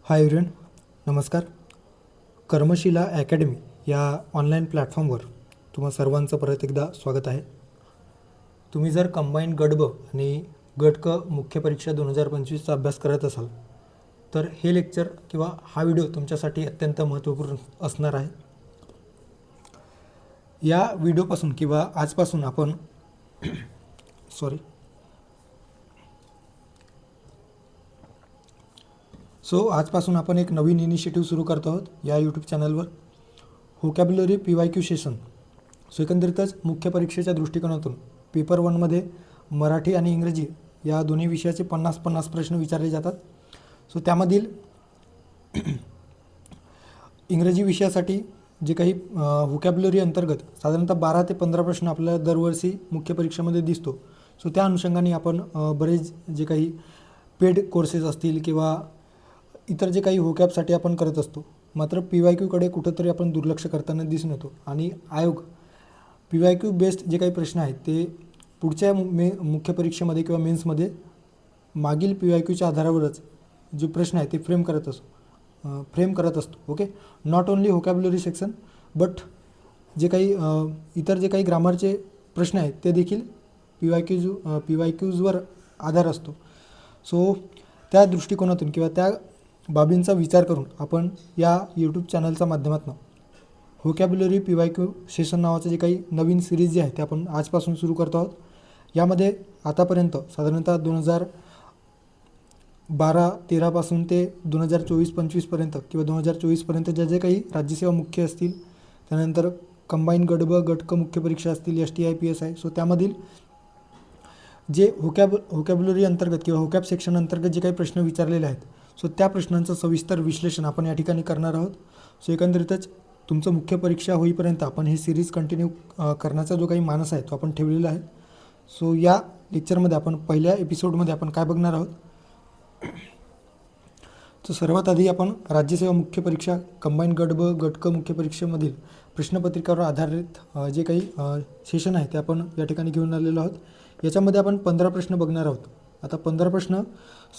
Hi everyone, नमस्कार. कर्मशिला academy या online प्लॅटफॉर्मवर तुम्हा सर्वांचं परत एकदा स्वागत आहे. तुम्ही जर कंबाईंड गट ब आणि गट क मुख्य परीक्षा 2025चा अभ्यास करत असाल तर हे लेक्चर किंवा हा व्हिडिओ तुमच्यासाठी अत्यंत महत्त्वपूर्ण असणार आहे. या व्हिडिओपासून किंवा आजपासून आपण आजपासून आपण एक नवीन इनिशिएटिव्ह सुरू करतो आहोत या यूट्यूब चॅनलवर, व्होकॅब्युलरी PYQ सेशन. एकंदरीतच मुख्य परीक्षेच्या दृष्टिकोनातून पेपर 1मध्ये मराठी आणि इंग्रजी या दोन्ही विषयाचे 50-50 प्रश्न विचारले जातात. त्यामधील इंग्रजी विषयासाठी जे काही व्होकॅब्युलरी अंतर्गत साधारणतः 12 ते 15 प्रश्न आपल्याला दरवर्षी मुख्य परीक्षेमध्ये दिसतो. त्या अनुषंगाने आपण बरेच जे काही पेड कोर्सेस असतील किंवा इतर जे काही व्होकॅबसाठी आपण करत असतो, मात्र PYQकडे कुठंतरी आपण दुर्लक्ष करताना दिसून येतो. आणि आयोग PYQ बेस्ड जे काही प्रश्न आहेत ते पुढच्या मुख्य परीक्षेमध्ये किंवा मेन्समध्ये मागील PYQच्या आधारावरच जे प्रश्न आहेत ते फ्रेम करत असतो. Okay, not only vocabulary section but जे काही इतर जे काही ग्रामरचे प्रश्न आहेत ते देखील PYQजवर आधार असतो. त्या दृष्टिकोनातून किंवा त्या बाबींचा विचार करून आपण या यूट्यूब चॅनलच्या माध्यमातून व्होकॅब्युलरी PYQ सेशन नावाचं जे काही नवीन सिरीज जे आहे ते आपण आजपासून सुरू करतो आहोत. यामध्ये आतापर्यंत साधारणतः 2012-13 पासून ते 2024-25 पर्यंत किंवा 2024 पर्यंत जे काही राज्यसेवा मुख्य असतील, त्यानंतर कंबाईंड गट ब गट क मुख्य परीक्षा असतील, STI PSI, त्यामधील जे व्होकॅब्युलरी अंतर्गत किंवा व्होकॅब सेक्शन अंतर्गत जे काही प्रश्न विचारलेले आहेत त्या प्रश्नांचं सविस्तर विश्लेषण आपण या ठिकाणी करणार आहोत. एकंदरीतच तुमचं मुख्य परीक्षा होईपर्यंत आपण हे सिरीज कंटिन्यू करण्याचा जो काही मानस आहे तो आपण ठेवलेला आहे. या लेक्चरमध्ये आपण पहिल्या एपिसोडमध्ये आपण काय बघणार आहोत, सर्वात आधी आपण राज्यसेवा मुख्य परीक्षा कंबाईंड गट ब गट क मुख्य परीक्षेमधील प्रश्नपत्रिकावर आधारित जे काही सेशन आहे ते आपण या ठिकाणी घेऊन आलेलो आहोत. याच्यामध्ये आपण 15 प्रश्न बघणार आहोत. आता 15 प्रश्न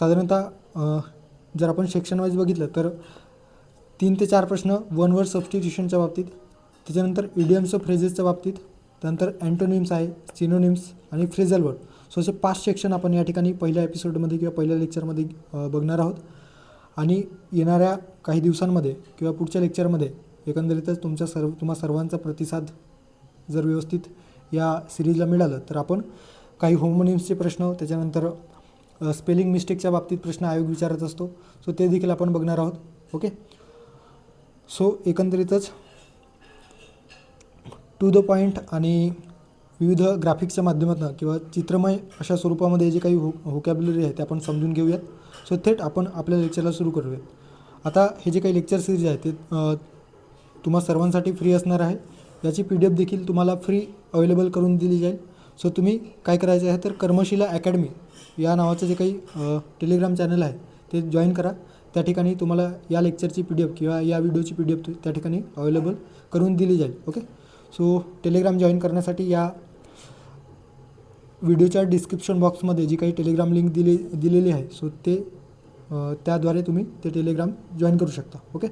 साधारणतः जर आपण सेक्शन वाईज बघितलं तर 3 ते 4 प्रश्न वन वर्ड सबस्टिट्यूशनच्या बाबतीत, त्याच्यानंतर इडियम्स फ्रेजेसच्या बाबतीत, त्यानंतर अँटोनिम्स आहे, सिनोनिम्स आणि फ्रेझल वर्ड. असे 5 सेक्शन आपण या ठिकाणी पहिल्या एपिसोडमध्ये किंवा पहिल्या लेक्चरमध्ये बघणार आहोत. आणि येणाऱ्या काही दिवसांमध्ये किंवा पुढच्या लेक्चरमध्ये एकंदरीतच तुम्हा सर्वांचा प्रतिसाद जर व्यवस्थित या सिरीजला मिळालं तर आपण काही होमोनिम्सचे प्रश्न, त्याच्यानंतर स्पेलिंग मिस्टेकच्या बाबतीत प्रश्न आयोग विचारत असतो, ते देखील आपण बघणार आहोत. ओके, एकंदरीतच टू द पॉईंट आणि विविध ग्राफिक्सच्या माध्यमातून किंवा चित्रमय अशा स्वरूपामध्ये जे काही व्होकॅब्युलरी आहे ते आपण समजून घेऊयात. थेट आपण आपल्या लेक्चरला सुरू करूयात. आता हे जे काही लेक्चर सिरीज आहे ते तुम्हा सर्वांसाठी फ्री असणार आहे. याची PDF देखील तुम्हाला फ्री अवेलेबल करून दिली जाईल. तुम्ही काय करायचं आहे तर कर्मशिला अकॅडमी या नावाचं जे काही टेलिग्राम चॅनल आहे ते जॉईन करा. त्या ठिकाणी तुम्हाला या लेक्चरची PDF किंवा या व्हिडिओची PDF त्या ठिकाणी अवेलेबल करून दिली जाईल. ओके, टेलिग्राम जॉईन करण्यासाठी या व्हिडिओच्या डिस्क्रिप्शन बॉक्समध्ये जी काही टेलिग्राम लिंक दिलेली आहे त्याद्वारे तुम्ही ते टेलिग्राम जॉईन करू शकता. ओके,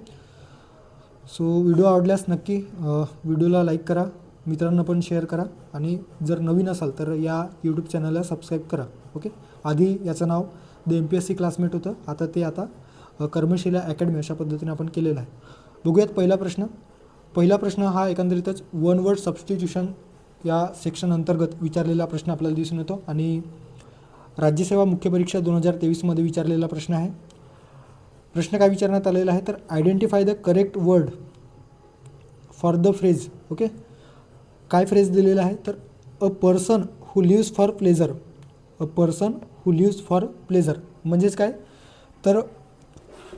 व्हिडिओ आवडल्यास नक्की व्हिडिओला लाईक करा, मित्रांना पण शेअर करा आणि जर नवीन असाल तर या यूट्यूब चॅनलला सबस्क्राईब करा. ओके, आधी याचं नाव द MPSC क्लासमेट होतं, आता ते कर्मशिला अकॅडमी अशा पद्धतीने आपण केलेलं आहे. बघूयात पहिला प्रश्न हा एकंदरीतच वन वर्ड सबस्टिट्यूशन या सेक्शन अंतर्गत विचारलेला प्रश्न आपल्याला दिसून येतो आणि राज्यसेवा मुख्य परीक्षा 2023मध्ये विचारलेला प्रश्न आहे. प्रश्न काय विचारण्यात आलेला आहे तर identify the correct word for the phrase. Okay, काय फ्रेज दिलेला आहे तर a person who lives for pleasure. A person who lives for pleasure म्हणजेच काय तर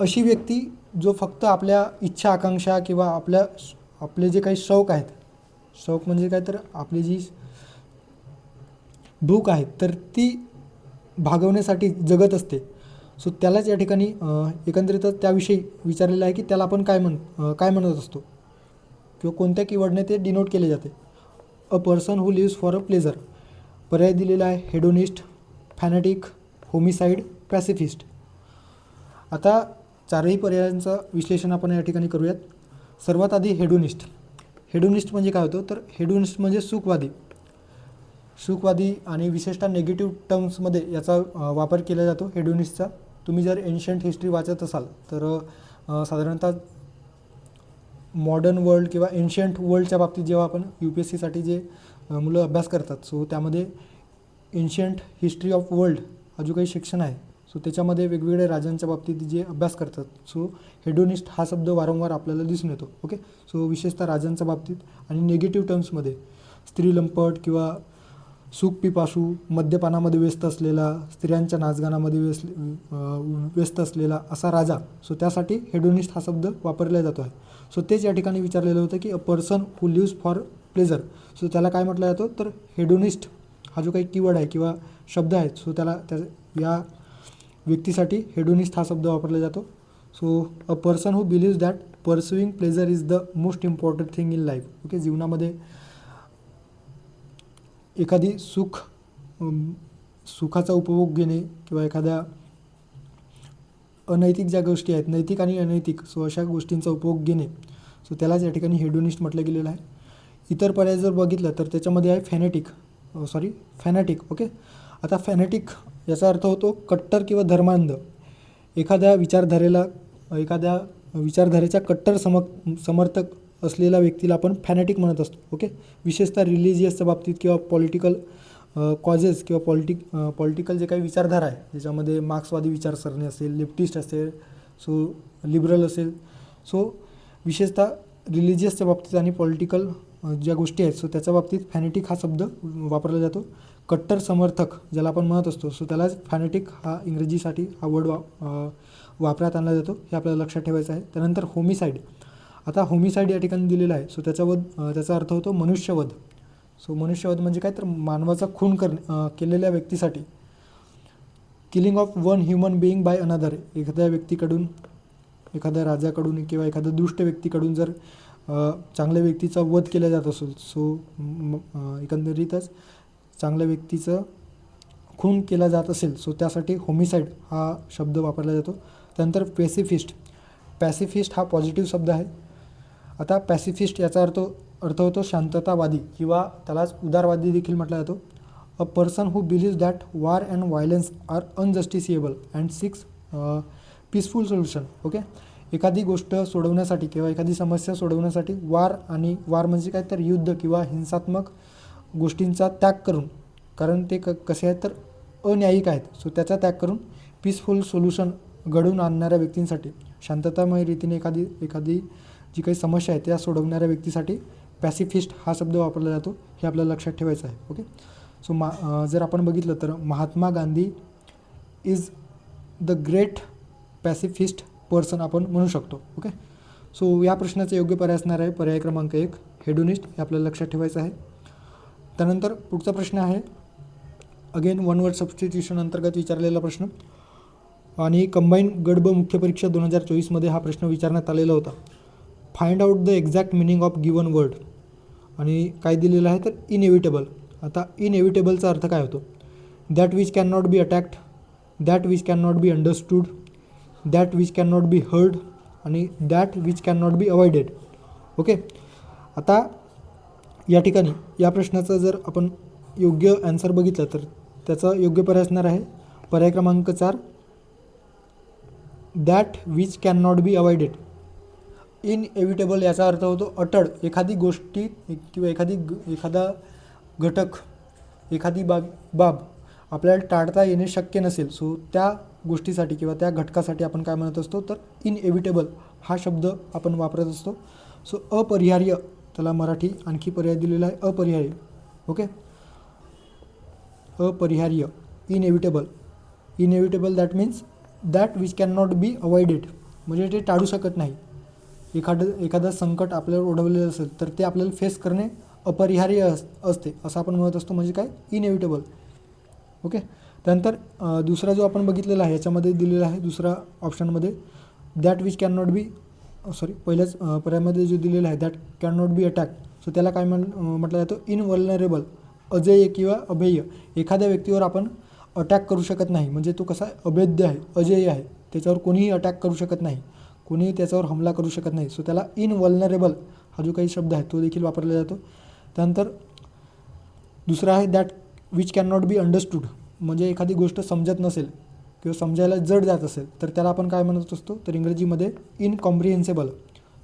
अशी व्यक्ती जो फक्त आपल्या इच्छा आकांक्षा किंवा आपले जे काही शौक आहेत, शौक म्हणजे काय तर आपली जी भूक आहे तर ती भागवण्यासाठी जगत असते. त्यालाच या ठिकाणी एकंदरीतच त्याविषयी विचारलेलं आहे की त्याला आपण काय म्हणत असतो किंवा कोणत्या कीवर्डने ते डिनोट केले जाते. A person who lives for a pleasure. पर्याय दिलेला आहे हेडोनिस्ट, फॅनेटिक, होमिसाइड, पॅसिफिस्ट. आता चारही पर्यायांचं विश्लेषण आपण या ठिकाणी करूयात. सर्वात आधी हेडोनिस्ट. हेडोनिस्ट म्हणजे काय होतं, तर हेडोनिस्ट म्हणजे सुखवादी आणि विशेषतः नेगेटिव्ह टर्म्समध्ये याचा वापर केला जातो हेडोनिस्टचा. तुम्ही जर एन्शंट हिस्ट्री वाचत असाल तर साधारणतः मॉडर्न वर्ल्ड किंवा एन्शंट वर्ल्डच्या बाबतीत जेव्हा आपण UPSCसाठी जे मुलं अभ्यास करतात, सो त्यामध्ये एन्शंट हिस्ट्री ऑफ वर्ल्ड हा जो काही सेक्शन आहे, सो त्याच्यामध्ये वेगवेगळ्या राजांच्या बाबतीत जे अभ्यास करतात, सो हेडोनिस्ट हा शब्द वारंवार आपल्याला दिसून येतो. ओके, सो विशेषतः राजांच्या बाबतीत आणि निगेटिव्ह टर्म्समध्ये स्त्रीलंपट किंवा सुखपिपासू, मद्यपानामध्ये व्यस्त असलेला, स्त्रियांच्या नाचगानामध्ये व्यस्त असलेला असा राजा, सो त्यासाठी हेडोनिस्ट हा शब्द वापरला जातो आहे. सो तेच या ठिकाणी विचारलेलं होतं की a person who lives for pleasure, so त्याला काय म्हटलं जातं, तर हेडोनिस्ट हा जो काही कीवर्ड आहे किंवा शब्द आहे, सो या व्यक्तीसाठी हेडोनिस्ट हा शब्द वापरला जातो. So a person who believes that pursuing pleasure is the most important thing in life. Okay, जीवनामध्ये एखादी सुखाचा उपभोग घेणे किंवा एखाद्या अनैतिक ज्या गोष्टी आहेत, नैतिक आणि अनैतिक, सो अशा गोष्टींचा उपभोग घेणे, सो त्यालाच या ठिकाणी हेडोनिस्ट म्हटलं गेलेलं आहे. इतर पर्याय जर बघितलं तर त्याच्यामध्ये आहे फॅनॅटिक. ओके, आता फॅनॅटिक याचा अर्थ होतो कट्टर किंवा धर्मांध. एखाद्या विचारधारेच्या कट्टर समर्थक असलेल्या व्यक्तीला आपण फॅनॅटिक म्हणत असतो. ओके, विशेषतः रिलिजियसच्या बाबतीत किंवा पॉलिटिकल कॉजेस किंवा पॉलिटिकल जे काही विचारधारा आहे, ज्याच्यामध्ये मार्क्सवादी विचारसरणी असेल, लेफ्टिस्ट असेल, सो लिबरल असेल, सो विशेषतः रिलिजियसच्या बाबतीत आणि पॉलिटिकल ज्या गोष्टी आहेत, सो त्याच्या बाबतीत फॅनेटिक हा शब्द वापरला जातो. कट्टर समर्थक ज्याला आपण म्हणत असतो, सो त्यालाच फॅनेटिक हा इंग्रजीसाठी हा वर्ड वापरात आणला जातो. हे आपल्याला लक्षात ठेवायचं आहे. त्यानंतर होमिसाईड. आता होमिसाईड या ठिकाणी दिलेला आहे, सो त्याचा अर्थ होतो मनुष्यवध. सो मनुष्यवध म्हणजे काय, तर मानवाचा खून केलेल्या व्यक्तीसाठी, killing of one human being by another. एखाद्या व्यक्तीकडून, एखाद्या राजाकडून किंवा एखाद्या दुष्ट व्यक्तीकडून जर चांगल्या व्यक्तीचा वध केला जात असेल, सो एकंदरीतच चांगल्या व्यक्तीचं खून केला जात असेल, सो त्यासाठी होमिसाईड हा शब्द वापरला जातो. त्यानंतर पॅसिफिस्ट हा पॉझिटिव्ह शब्द आहे. आता पॅसिफिस्ट याचा अर्थ होतो शांततावादी किंवा त्यालाच उदारवादी देखील म्हटला जातो. A person who believes that war and violence are unjustifiable and seeks peaceful solution. Okay, एखादी गोष्ट सोडवण्यासाठी किंवा एखादी समस्या सोडवण्यासाठी वार म्हणजे काय, तर युद्ध किंवा हिंसात्मक गोष्टींचा त्याग करून, कारण ते कसे आहेत तर अन्यायिक आहेत, सो त्याचा त्याग करून पीसफुल सोल्युशन घडवून आणणाऱ्या व्यक्तींसाठी, शांततामय रीतीने एखादी जी काही समस्या आहे त्या सोडवणाऱ्या व्यक्तीसाठी पॅसिफिस्ट हा शब्द वापरला जातो. हे आपल्याला लक्षात ठेवायचं आहे. ओके, सो जर आपण बघितलं तर Mahatma Gandhi is the great pacifist person आपण म्हणू शकतो. ओके, सो या प्रश्नाचा योग्य पर्याय असणार आहे पर्याय क्रमांक 1 हेडोनिस्ट. हे आपल्याला लक्षात ठेवायचं आहे. त्यानंतर पुढचा प्रश्न आहे अगेन वन वर्ड सबस्टिट्यूशन अंतर्गत विचारलेला प्रश्न आणि कंबाईन गट ब मुख्य परीक्षा 2024मध्ये हा प्रश्न विचारण्यात आलेला होता. Find out the exact meaning of given word. आणि काय दिलेलं आहे तर इनएव्हिटेबल. आता इनएव्हिटेबलचा अर्थ काय होतो, that which can not be attacked, that which can not be understood, that which can not be heard आणि that which can not be avoided. Okay, आता या ठिकाणी या प्रश्नाचं जर आपण योग्य ॲन्सर बघितलं तर त्याचा योग्य पर्याय असणार आहे पर्याय क्रमांक 4 that which can not be avoided. Inevitable याचा अर्थ होतो अटळ. एखादी गोष्टी किंवा एखादा घटक, एखादी बाब आपल्याला टाळता येणे शक्य नसेल, सो त्या गोष्टीसाठी किंवा त्या घटकासाठी आपण काय म्हणत असतो तर इनएव्हिटेबल हा शब्द आपण वापरत असतो. सो अपरिहार्य, त्याला मराठी आणखी पर्याय दिलेला आहे अपरिहार्य. ओके, अपरिहार्य inevitable that means that which can not be avoided, म्हणजे ते टाळू शकत नाही. एखादं संकट आपल्याला ओढवलेलं असेल तर ते आपल्याला फेस करणे अपरिहार्य असते असं आपण म्हणत असतो, म्हणजे काय इनएव्हिटेबल. ओके, त्यानंतर दुसरा जो आपण बघितलेला आहे याच्यामध्ये दिलेला आहे दुसरा ऑप्शनमध्ये दॅट विच कॅन नॉट बी पहिल्याच पर्यायामध्ये जो दिलेला आहे that can not B attack, so त्याला काय म्हटलं जातं इनव्हल्नरेबल, अजेय किंवा अभेय. एखाद्या व्यक्तीवर आपण अटॅक करू शकत नाही, म्हणजे तो कसा अभेद्य आहे, अजेय आहे, त्याच्यावर कोणीही अटॅक करू शकत नाही, कोणीही त्याच्यावर हमला करू शकत नाही. सो त्याला इनवल्नरेबल हा जो काही शब्द आहे तो देखील वापरला जातो. त्यानंतर दुसरा आहे that which can not be understood, म्हणजे एखादी गोष्ट समजत नसेल किंवा समजायला जड जात असेल तर त्याला आपण काय म्हणत असतो, तर इंग्रजीमध्ये इनकॉम्प्रिहेन्सिबल.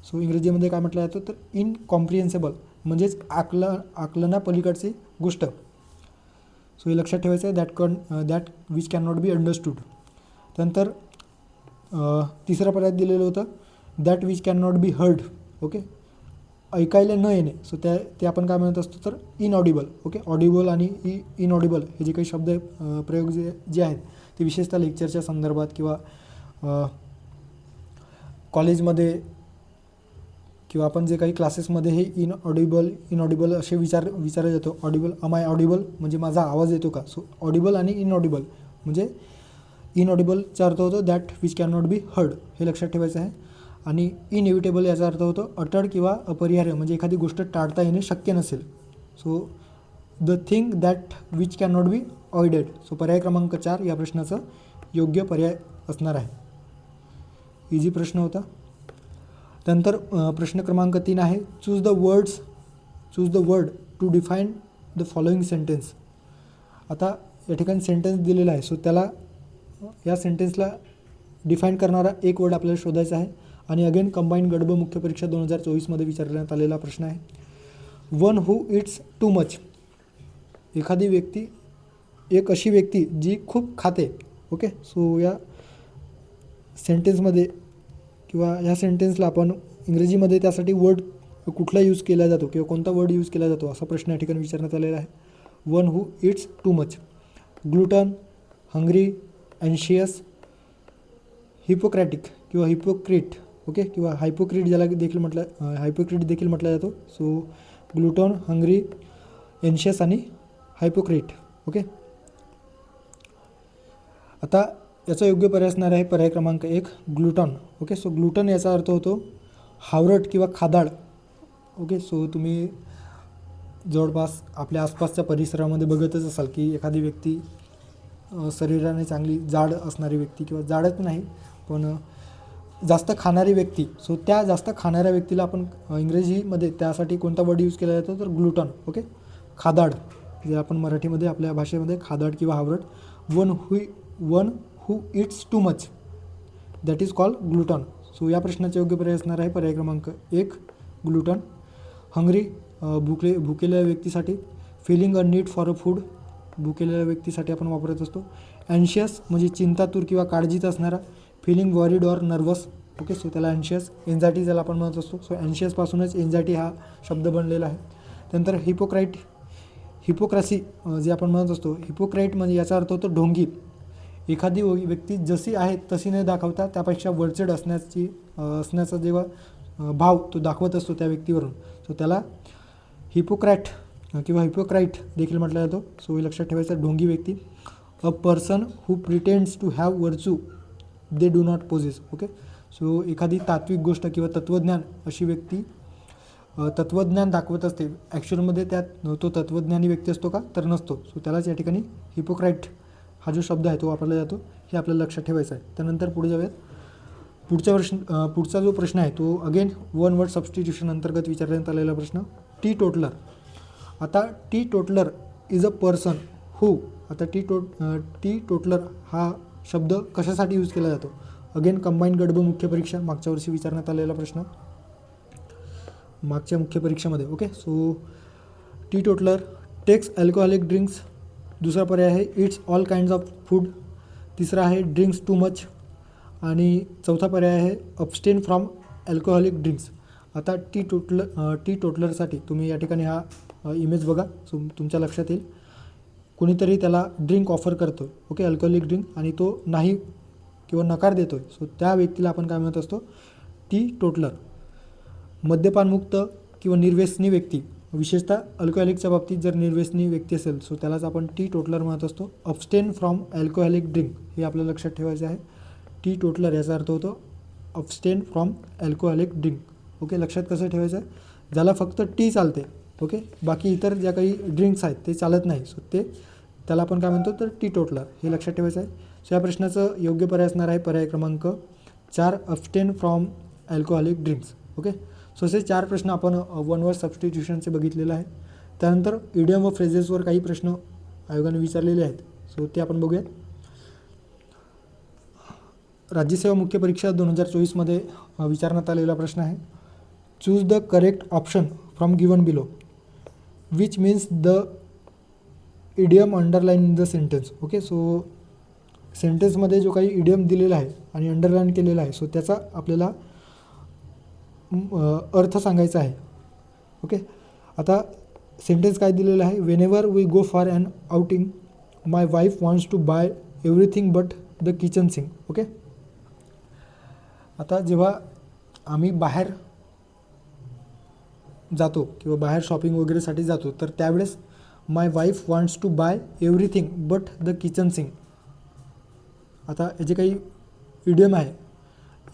सो इंग्रजीमध्ये काय म्हटलं जातं, तर इनकॉम्प्रिहेन्सिबल म्हणजेच आकलनापलीकडची गोष्ट. सो हे लक्षात ठेवायचं आहे, that which can not be understood. त्यानंतर तिसरा पर्याय दिलेलं होतं that which can not be heard. Okay, ऐकायला न येणे. सो ते आपण काय म्हणत असतो, तर इनऑडिबल. ओके, ऑडिबल आणि इनऑडिबल हे जे काही शब्द प्रयोग जे आहेत ते विशेषतः लेक्चरच्या संदर्भात किंवा कॉलेजमध्ये किंवा आपण जे काही क्लासेसमध्ये हे इनऑडिबल असे विचारले जातो. ऑडिबल, अम आय ऑडिबल म्हणजे माझा आवाज येतो का. सो ऑडिबल आणि इनऑडिबल म्हणजे इनऑडिबलचा अर्थ होतो that which can not be heard, हे लक्षात ठेवायचं आहे. आणि इनएव्हिटेबल याचा अर्थ होतो अटळ किंवा अपरिहार्य, म्हणजे एखादी गोष्ट टाळता येणे शक्य नसेल. So the thing that which can not be avoided. So पर्याय क्रमांक 4 या प्रश्नाचं योग्य पर्याय असणार आहे. इझी प्रश्न होता. त्यानंतर प्रश्न क्रमांक 3 आहे choose the word to define the following sentence. आता या ठिकाणी सेंटेन्स दिलेला आहे. सो त्याला या सेंटेन्सला डिफाईन करणारा एक वर्ड आपल्याला शोधायचा आहे. आणि अगेन कंबाईंड गडब मुख्य परीक्षा 2024मध्ये विचारण्यात आलेला प्रश्न आहे. One who eats too much. एखादी व्यक्ती, एक अशी व्यक्ती जी खूप खाते. ओके, सो या सेंटेन्समध्ये किंवा ह्या सेंटेन्सला आपण इंग्रजीमध्ये त्यासाठी वर्ड कुठला यूज केला जातो किंवा कोणता वर्ड यूज केला जातो असा प्रश्न या ठिकाणी विचारण्यात आलेला आहे. One who eats too much. Glutton, hungry, अँशियस, हिपोक्रॅटिक किंवा हिपोक्रिट. ओके, किंवा हायपोक्रिट ज्याला देखील हायपोक्रिट देखील म्हटला जातो. सो ग्लुटन, हंग्री, एन्शियस आणि हायपोक्रिट. ओके, आता याचा योग्य पर्याय असणार आहे पर्याय क्रमांक 1 ग्लुटन. ओके, सो ग्लुटन याचा अर्थ होतो हावरट किंवा खादाड. ओके, सो तुम्ही जवळपास आपल्या आसपासच्या परिसरामध्ये बघतच असाल की एखादी व्यक्ती शरीराने चांगली जाड असणारी व्यक्ती किंवा जाडच नाही पण जास्त खाणारी व्यक्ती. सो त्या जास्त खाणाऱ्या व्यक्तीला आपण इंग्रजीमध्ये त्यासाठी कोणता वर्ड यूज केला जातो, तर ग्लुटन. ओके, खादाड, जे आपण मराठीमध्ये आपल्या भाषेमध्ये खादाड किंवा हावरट. One who eats too much that is called glutton. So या प्रश्नाचे योग्य पर्याय असणार आहे पर्याय क्रमांक 1 ग्लुटन. हंग्री, भुकेलेल्या व्यक्तीसाठी. Filling a need for a food, भुकेलेल्या व्यक्तीसाठी आपण वापरत असतो. अँशियस म्हणजे चिंतातूर किंवा काळजीत असणारा. Feeling worried or nervous. Okay, so त्याला अँशियस. एन्झायटी ज्याला आपण म्हणत असतो. सो अँशियसपासूनच एन्झायटी हा शब्द बनलेला आहे. त्यानंतर हिपोक्रसी जे आपण म्हणत असतो. हिपोक्राईट म्हणजे याचा अर्थ होतो ढोंगी. एखादी व्यक्ती जशी आहे तशी न दाखवता त्यापेक्षा वरचढ असण्याचा जेव्हा भाव तो दाखवत असतो त्या व्यक्तीवरून, सो त्याला हिपोक्रॅट किंवा हिपोक्राईट देखील म्हटलं जातो. सो हे लक्षात ठेवायचं, ढोंगी व्यक्ती. A person who pretends to have virtue they do not possess. Okay, so एखादी तात्विक गोष्ट किंवा तत्त्वज्ञान अशी व्यक्ती तत्त्वज्ञान दाखवत असते, ॲक्च्युअलमध्ये त्यात तो तत्त्वज्ञानी व्यक्ती असतो का, तर नसतो. सो त्यालाच या ठिकाणी हिपोक्राईट हा जो शब्द आहे तो वापरला जातो, हे आपल्याला लक्षात ठेवायचं आहे. त्यानंतर पुढे जाऊयात. पुढचा जो प्रश्न आहे तो अगेन वन वर्ड सबस्टिट्यूशन अंतर्गत विचारण्यात आलेला प्रश्न. Teetotaller. आता teetotaller is a person who. आता टी टोटलर हा शब्द कशासाठी यूज केला जातो. अगेन कंबाईंड गडब मुख्य परीक्षा मागच्या वर्षी विचारण्यात आलेला प्रश्न मागच्या मुख्य परीक्षेमध्ये. Okay, so teetotaller takes alcoholic drinks. दुसरा पर्याय आहे it's all kinds of food. तिसरा आहे ड्रिंक्स टू मच. आणि चौथा पर्याय आहे अबस्टेन फ्रॉम अल्कोहॉलिक ड्रिंक्स. आता टी टोटलरसाठी तुम्ही या ठिकाणी हा इमेज बघा, सो तुमच्या लक्षात येईल. कोणीतरी त्याला ड्रिंक ऑफर करतो, ओके, अल्कोहॉलिक ड्रिंक, आणि तो नाही किंवा नकार देतो आहे. सो त्या व्यक्तीला आपण काय म्हणत असतो, टी टोटलर. मद्यपानमुक्त किंवा निर्व्यसनी व्यक्ती, विशेषतः अल्कोहॉलिकच्या बाबतीत जर निर्व्यसनी व्यक्ती असेल सो त्यालाच आपण टी टोटलर म्हणत असतो. अबस्टेन फ्रॉम अल्कोहॉलिक ड्रिंक हे आपल्याला लक्षात ठेवायचे आहे. टी टोटलर याचा अर्थ होतो abstain from alcoholic drink. Okay, लक्षात कसं ठेवायचं आहे, ज्याला फक्त टी चालते, ओके, बाकी इतर ज्या काही ड्रिंक्स आहेत ते चालत नाही, सो त्याला आपण काय म्हणतो, तर टी टोटलर हे लक्षात ठेवायचं आहे. सो या प्रश्नाचं योग्य पर्याय असणार आहे पर्याय क्रमांक 4, abstain from alcoholic drinks. Okay. So असे 4 प्रश्न आपण वन वर्ड सबस्टिट्यूशनचे बघितलेलं आहे. त्यानंतर इडियम व फ्रेजेसवर काही प्रश्न आयोगाने विचारलेले आहेत. सो ते आपण बघूयात. राज्यसेवा मुख्य परीक्षा 2024मध्ये विचारण्यात आलेला प्रश्न आहे. Choose the correct option from given below which means the idiom underline in the sentence. Okay. So सेंटेन्समध्ये जो काही इडियम दिलेला आहे आणि अंडरलाईन केलेला आहे, सो त्याचा आपल्याला अर्थ सांगायचा आहे. ओके. आता सेंटेन्स काय दिलेलं आहे, whenever we go for an outing my wife wants to buy everything but the kitchen sink. Okay. आता जेव्हा आम्ही बाहेर जातो किंवा बाहेर शॉपिंग वगैरेसाठी जातो, तर त्यावेळेस my wife wants to buy everything but the kitchen sink. आता याचे काही इडियम आहे,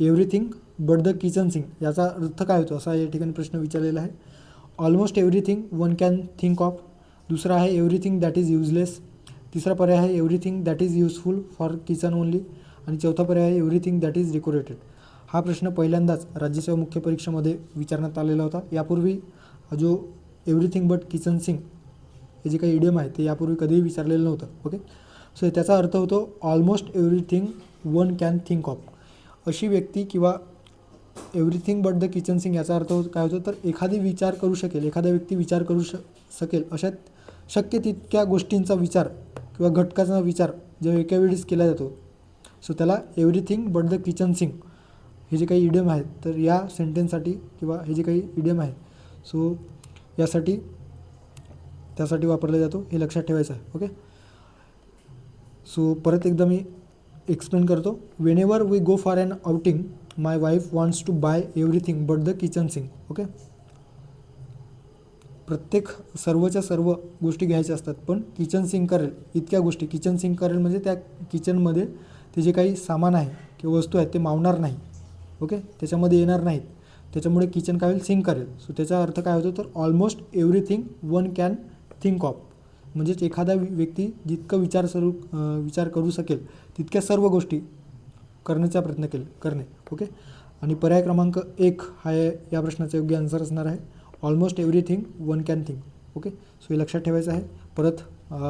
everything but the kitchen sink, याचा अर्थ काय होतो असा या ठिकाणी प्रश्न विचारलेला आहे. Almost everything one can think of. दुसरा आहे एव्हरीथिंग दॅट इज युजलेस. तिसरा पर्याय आहे everything that is useful for kitchen only. आणि चौथा पर्याय आहे एव्हरीथिंग दॅट इज डेकोरेटेड. हा प्रश्न पहिल्यांदाच राज्यसेवा मुख्य परीक्षेमध्ये विचारण्यात आलेला होता. यापूर्वी जो एव्हरीथिंग बट किचन सिंक हे जे काही इडियम आहे ते यापूर्वी कधीही विचारलेलं नव्हतं. ओके. सो त्याचा अर्थ होतो almost everything one can think of. अशी व्यक्ती किंवा everything but the kitchen sink याचा अर्थ काय होतो, तर एखादी विचार करू शकेल, एखादा व्यक्ती विचार करू शकेल अशा शक्य तितक्या गोष्टींचा विचार किंवा घटकाचा विचार जेव्हा एका वेळीच केला जातो, सो त्याला everything but the kitchen sink हे जे काही इडियम आहेत, तर या सेंटेन्ससाठी किंवा हे जे काही इडियम आहे, सो यासाठी त्यासाठी वापरला जातो, हे लक्षात ठेवायचं आहे. ओके. सो परत एकदा मी एक्सप्लेन करतो. Whenever we go for an outing my wife wants to buy everything but the kitchen sink. Okay. प्रत्येक सर्वच्या सर्व गोष्टी घ्यायच्या असतात, पण किचन सिंक करेल इतक्या गोष्टी. किचन सिंक करेल म्हणजे त्या किचनमध्ये ते जे काही सामान आहे किंवा वस्तू आहेत ते मावणार नाही. ओके. त्याच्यामध्ये येणार नाहीत, त्याच्यामुळे किचन काय होईल, सिंक करेल. सो त्याचा अर्थ काय होतो, तर almost everything one can think of. म्हणजेच एखादा व्यक्ती जितकं विचार करू शकेल तितक्या सर्व गोष्टी करण्याचा प्रयत्न करणे. ओके. आणि पर्याय क्रमांक 1 हा या प्रश्नाचा योग्य आन्सर असणार आहे, almost everything one can think. Okay. So हे लक्षात ठेवायचं आहे. परत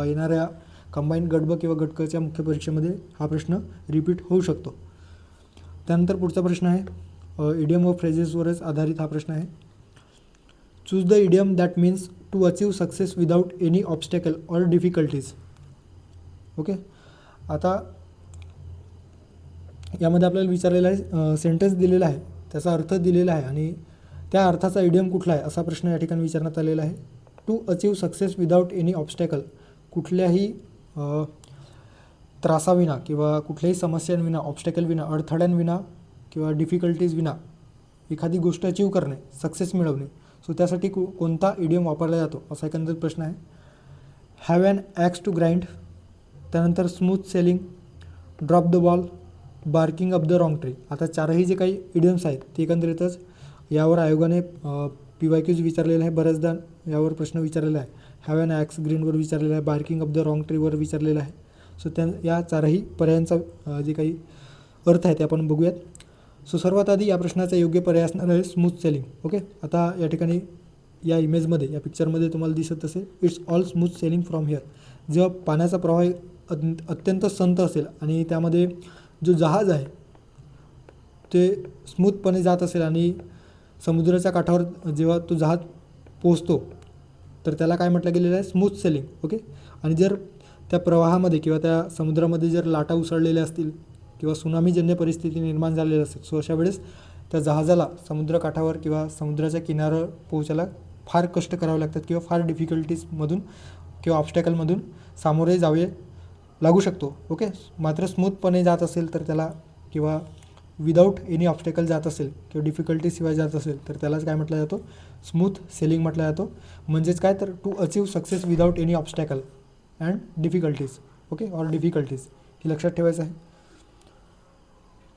येणाऱ्या कंबाईन गट ब किंवा गट कच्या मुख्य परीक्षेमध्ये हा प्रश्न रिपीट होऊ शकतो. त्यानंतर पुढचा प्रश्न आहे इडियम व फ्रेजेसवरच आधारित हा प्रश्न आहे. Choose the idiom that means to achieve success without any obstacle or difficulties. Okay. आता यामध्ये आपल्याला विचारलेला आहे, सेंटेन्स दिलेला आहे, त्याचा अर्थ दिलेला आहे आणि त्या अर्थाचा इडियम कुठला आहे असा प्रश्न या ठिकाणी विचारण्यात आलेला आहे. To achieve success without any obstacle, कुठल्याही त्रासाविना किंवा कुठल्याही समस्यांविना, ऑब्स्टॅकलविना, अडथळ्यांविना किंवा डिफिकल्टीज विना एखादी गोष्ट अचीव करणे, सक्सेस मिळवणे. सो त्यासाठी कोणता इडियम वापरला जातो असा एकंदरीत प्रश्न आहे. Have an axe to grind, त्यानंतर smooth selling, drop the ball, barking up the wrong tree. आता चारही जे काही इडियम्स आहेत ते एकंदरीतच यावर आयोगाने PYQs विचारलेलं आहे, बऱ्याचदा यावर प्रश्न विचारलेला आहे. हॅव ॲन ॲक्स ग्रीनवर विचारलेला आहे, बार्किंग अप द रॉंग ट्रीवर विचारलेला आहे. सो या चारही पर्यायांचा जे काही अर्थ आहे ते आपण बघूयात. सो सर्वात आधी या प्रश्नाचा योग्य पर्याय असणार आहे स्मूथ सेलिंग. ओके. आता या ठिकाणी या इमेजमध्ये, या पिक्चरमध्ये तुम्हाला दिसत असेल, it's all smooth selling from here. जेव्हा पाण्याचा प्रवाह अत्यंत संत असेल आणि त्यामध्ये जो जहाज आहे ते स्मूथपणे जात असेल आणि समुद्राच्या काठावर जेव्हा तो जहाज पोहोचतो तर त्याला काय म्हटलं गेलेलं आहे, स्मूथ सेलिंग. ओके. आणि जर त्या प्रवाहामध्ये किंवा त्या समुद्रामध्ये जर लाटा उसळलेल्या असतील किंवा सुनामीजन्य परिस्थिती निर्माण झालेली असेल, सो अशा वेळेस त्या जहाजाला समुद्रकाठावर किंवा समुद्राच्या किनाऱ्यावर पोहोचायला फार कष्ट करावे लागतात किंवा फार डिफिकल्टीजमधून किंवा ऑब्स्टॅकलमधून सामोरे जावे लागू शकतो. ओके. मात्र स्मूथपणे जात असेल तर त्याला, किंवा विदाऊट एनी ऑब्स्टॅकल जात असेल किंवा डिफिकल्टीशिवाय जात असेल तर त्यालाच काय म्हटलं जातो, स्मूथ सेलिंग म्हटलं जातो. म्हणजेच काय, तर to achieve success without any obstacle and difficulties. Okay. Or difficulties हे लक्षात ठेवायचं आहे.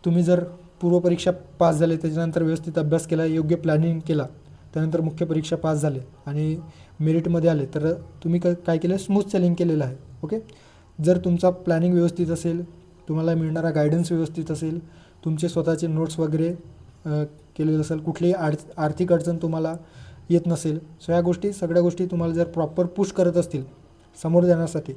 तुम्ही जर पूर्वपरीक्षा पास झाले, त्याच्यानंतर व्यवस्थित अभ्यास केला, योग्य प्लॅनिंग केला, त्यानंतर मुख्य परीक्षा पास झाले आणि मेरिटमध्ये आले, तर तुम्ही काय केलं, स्मूथ सेलिंग केलेलं आहे. ओके. जर तुमचा प्लॅनिंग व्यवस्थित असेल, तुम्हाला मिळणारा गायडन्स व्यवस्थित असेल, तुमचे स्वतःचे नोट्स वगैरे केलेलं असेल, कुठलीही आर्थिक अडचण तुम्हाला येत नसेल, सो या गोष्टी सगळ्या गोष्टी तुम्हाला जर प्रॉपर पुश करत असतील समोर जाण्यासाठी,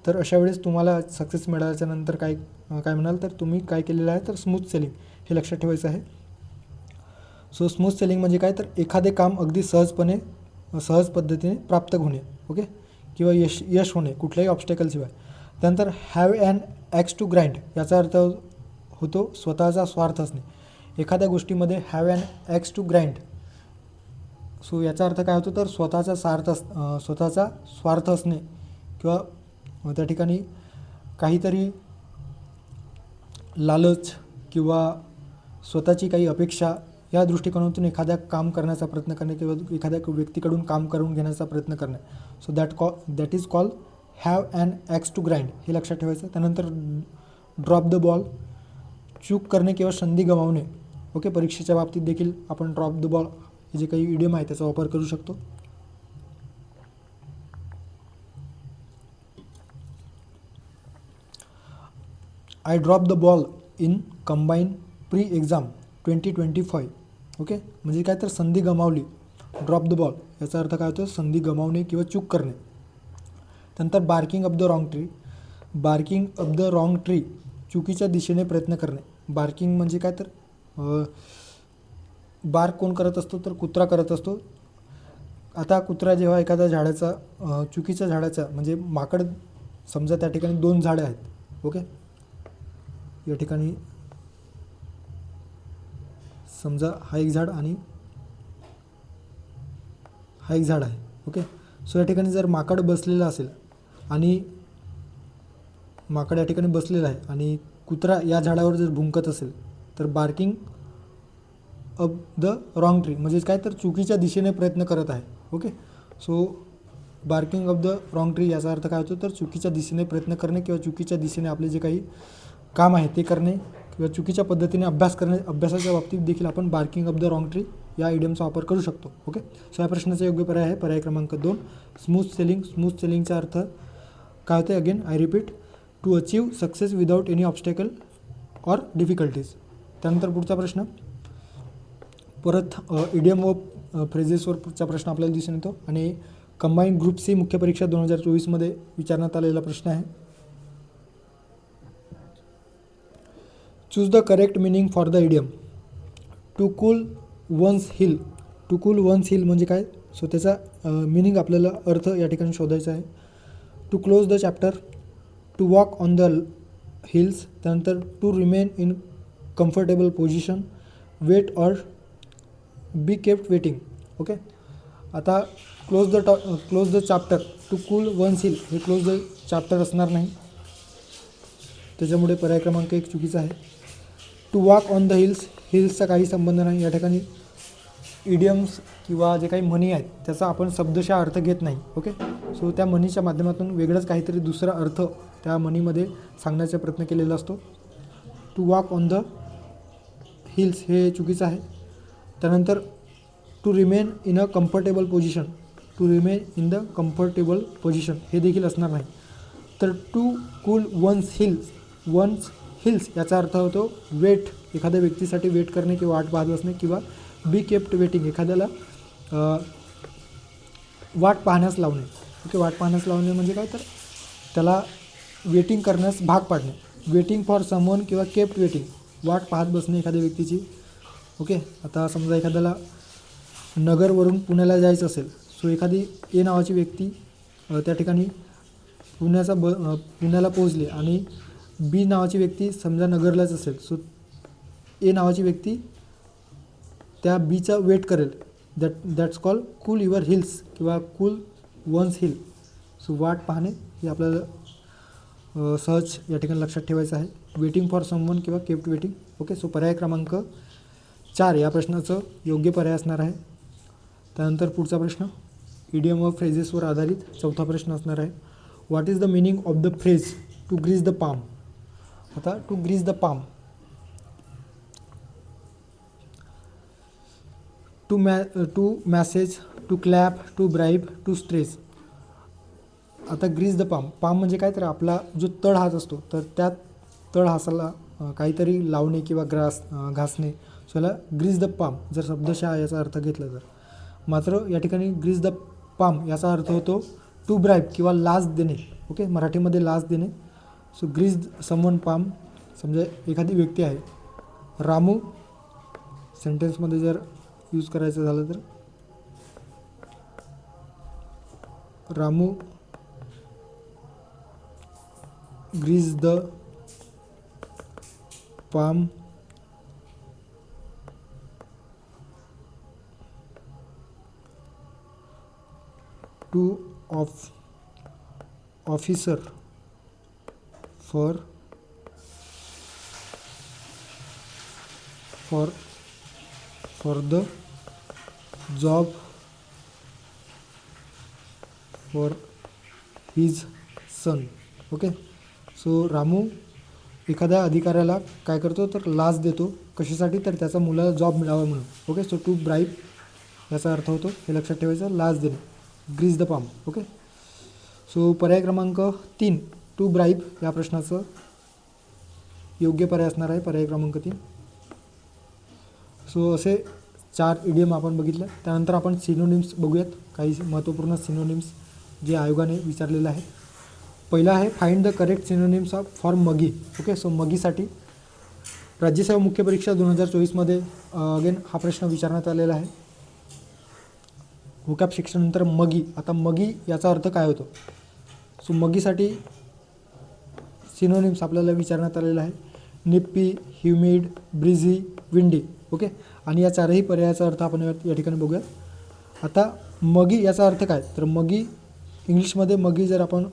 तर अशा वेळेस तुम्हाला सक्सेस मिळाल्याच्या नंतर काय म्हणाल तर तुम्ही काय केलेलं आहे तर स्मूथ सेलिंग हे लक्षात ठेवायचं आहे. सो स्मूथ सेलिंग म्हणजे काय तर एखादे काम अगदी सहज पद्धतीने प्राप्त होणे, ओके, किंवा यश होणे कुठल्याही ऑब्स्टॅकलशिवाय. त्यानंतर have an axe to grind याचा अर्थ होतो स्वतःचा स्वार्थ असणे. एखाद्या गोष्टीमध्ये have an axe to grind, so याचा अर्थ काय होतो तर स्वतःचा स्वार्थ असणे किंवा त्या ठिकाणी काहीतरी लालच किंवा स्वतःची काही अपेक्षा या दृष्टिकोनातून एखाद्या काम करण्याचा प्रयत्न करणे किंवा एखाद्या व्यक्तीकडून काम करून घेण्याचा प्रयत्न करणे. So that is called have an axe to grind हे लक्षात ठेवायचं. त्यानंतर ड्रॉप द बॉल, चूक करणे किंवा संधी गमावणे, ओके. परीक्षेच्या बाबतीत देखील आपण ड्रॉप द बॉल हे जे काही इडियम आहे त्याचा वापर करू शकतो. I drop the ball in combine pre exam 2025, okay. म्हणजे काय तर संधी गमावली, ड्रॉप द बॉल याचा अर्थ काय होतो संधी गमावणे किंवा चूक करणे. त्यानंतर barking of the wrong tree, चुकीच्या दिशेने प्रयत्न करणे. बार्किंग म्हणजे काय तर बार्क कोण करत असतो तर कुत्रा करत असतो. आता कुत्रा जेव्हा एखाद्या झाडाचा चुकीच्या झाडाचा म्हणजे माकड, समजा त्या ठिकाणी 2 झाडं आहेत, ओके. या ठिकाणी समजा हा एक झाड आणि हा एक झाड आहे, ओके. सो या ठिकाणी जर माकड बसलेला असेल आणि माकड या ठिकाणी बसलेला आहे आणि कुत्रा या झाडावर जर भुंकत असेल तर barking of the wrong tree म्हणजे काय तर चुकीच्या दिशेने प्रयत्न करत आहे, okay. So barking of the wrong tree याचा अर्थ काय होतो तर चुकीच्या दिशेने प्रयत्न करणे किंवा चुकीच्या दिशेने आपले जे काही काम आहे ते करणे किंवा चुकीच्या पद्धतीने अभ्यास करणे. अभ्यासाच्या बाबतीत देखील आपण barking of the wrong tree या इडियमचा वापर करू शकतो, ओके. सो या प्रश्नाचा योग्य पर्याय आहे पर्याय क्रमांक 2 स्मूथ सेलिंगचा अर्थ काय होते, again I repeat, to achieve success without any obstacle or difficulties. त्यानंतर पुढचा प्रश्न परत इडियम व फ्रेजेसवरचा प्रश्न आपल्याला दिसून येतो आणि कंबाईन ग्रुप सी मुख्य परीक्षा 2024मध्ये विचारण्यात आलेला प्रश्न आहे. Choose the correct meaning for the idiom. To cool one's heel म्हणजे काय, सो त्याचा मिनिंग आपल्याला अर्थ या ठिकाणी शोधायचा आहे. To close the chapter, to walk on the heels, त्यानंतर to remain in comfortable position, wait or be kept waiting, okay. आता close the chapter, to cool one's heel हे क्लोज द चॅप्टर असणार नाही, त्याच्यामुळे पर्याय क्रमांक 1 चुकीचा आहे. टू वॉक ऑन द हिल्सचा काही संबंध नाही. या ठिकाणी इडियम्स किंवा जे काही म्हणी आहेत त्याचा आपण शब्दशः अर्थ घेत नाही, ओके. सो त्या म्हणीच्या माध्यमातून वेगळंच काहीतरी दुसरा अर्थ त्या म्हणीमध्ये सांगण्याचा प्रयत्न केलेला असतो. To walk on the hills हे चुकीचं आहे. त्यानंतर to remain in a comfortable position हे देखील असणार नाही. तर टू कूल वन्स हिल्स याचा अर्थ होतो वेट, एखाद्या व्यक्तीसाठी वेट करणे किंवा वाट पाहत बसणे, किंवा बी केप्ट वेटिंग एखाद्याला वाट पाहण्यास लावणे, ओके. वाट पाहण्यास लावणे म्हणजे काय तर त्याला वेटिंग करण्यास भाग पाडणे. वेटिंग फॉर समवन किंवा केप्ट वेटिंग, वाट पाहत बसणे एखाद्या व्यक्तीची, ओके. आता समजा एखाद्याला नगरवरून पुण्याला जायचं असेल, सो एखादी ए नावाची व्यक्ती त्या ठिकाणी पुण्याला पोहोचली आणि बी नावाची व्यक्ती समजा नगरलाच असेल, सो ए नावाची व्यक्ती त्या बीचा वेट करेल. That's call cool your hills किंवा कूल वन्स हिल. सो वाट पाहणे हे आपल्याला सहज या ठिकाणी लक्षात ठेवायचं आहे. वेटिंग फॉर समवन किंवा केप्ट वेटिंग, ओके. सो पर्याय क्रमांक 4 या प्रश्नाचं योग्य पर्याय असणार आहे. त्यानंतर पुढचा प्रश्न इडियम व फ्रेजेसवर आधारित चौथा प्रश्न असणार आहे. What is the meaning of the phrase to grease the palm. आता to grease the palm, to massage, to clap, to bribe, to stress. आता ग्रीज द पाम म्हणजे काय तर आपला जो तळ हात असतो तर त्यात तळ हासाला काहीतरी लावणे किंवा घासणे, सो याला ग्रीज द पाम जर शब्दशः याचा अर्थ घेतला तर. मात्र या ठिकाणी ग्रीज द पाम याचा अर्थ होतो टू ब्राईब किंवा लाच देणे. ओके, मराठीमध्ये लाच देणे. सो ग्रीज समवन पाम, समजा एखादी व्यक्ती आहे, रामू सेंटेन्समध्ये जर यूज करायचं झालं तर Ramu grease the palm to officer for the job for his son. Okay, so Ramu एखाद्या अधिकाऱ्याला काय करतो तर लाच देतो. कशासाठी तर त्याचा मुलाला जॉब मिळावा म्हणून. ओके, सो टू ब्राईब याचा अर्थ होतो, हे लक्षात ठेवायचं, लाच देणे, grease the palm. Okay, so पर्याय क्रमांक 3 टू ब्राईब या प्रश्नाचं योग्य पर्याय असणार आहे पर्याय क्रमांक 3. सो असे 4 इडियम आपण बघितलं. त्यानंतर आपण सिनोनिम्स बघूयात, काही महत्त्वपूर्ण सिनोनिम्स जे आयोगाने विचारलेलं आहे. पहिला आहे find the correct synonyms for muggy. Okay, so मगीसाठी राज्यसेवा मुख्य परीक्षा 2024मध्ये अगेन हा प्रश्न विचारण्यात आलेला आहे. व्होकॅब शिक्षणानंतर मगी. आता मगी याचा अर्थ काय होतो? सो मगीसाठी सिनोनिम्स आपल्याला विचारण्यात आलेला आहे. निप्पी, ह्युमिड, ब्रिझी, विंडी. ओके, आणि या 4ही पर्यायाचा अर्थ आपण या ठिकाणी बघूया. आता मगी याचा अर्थ काय? तर मगी इंग्लिशमध्ये मगी जर आपण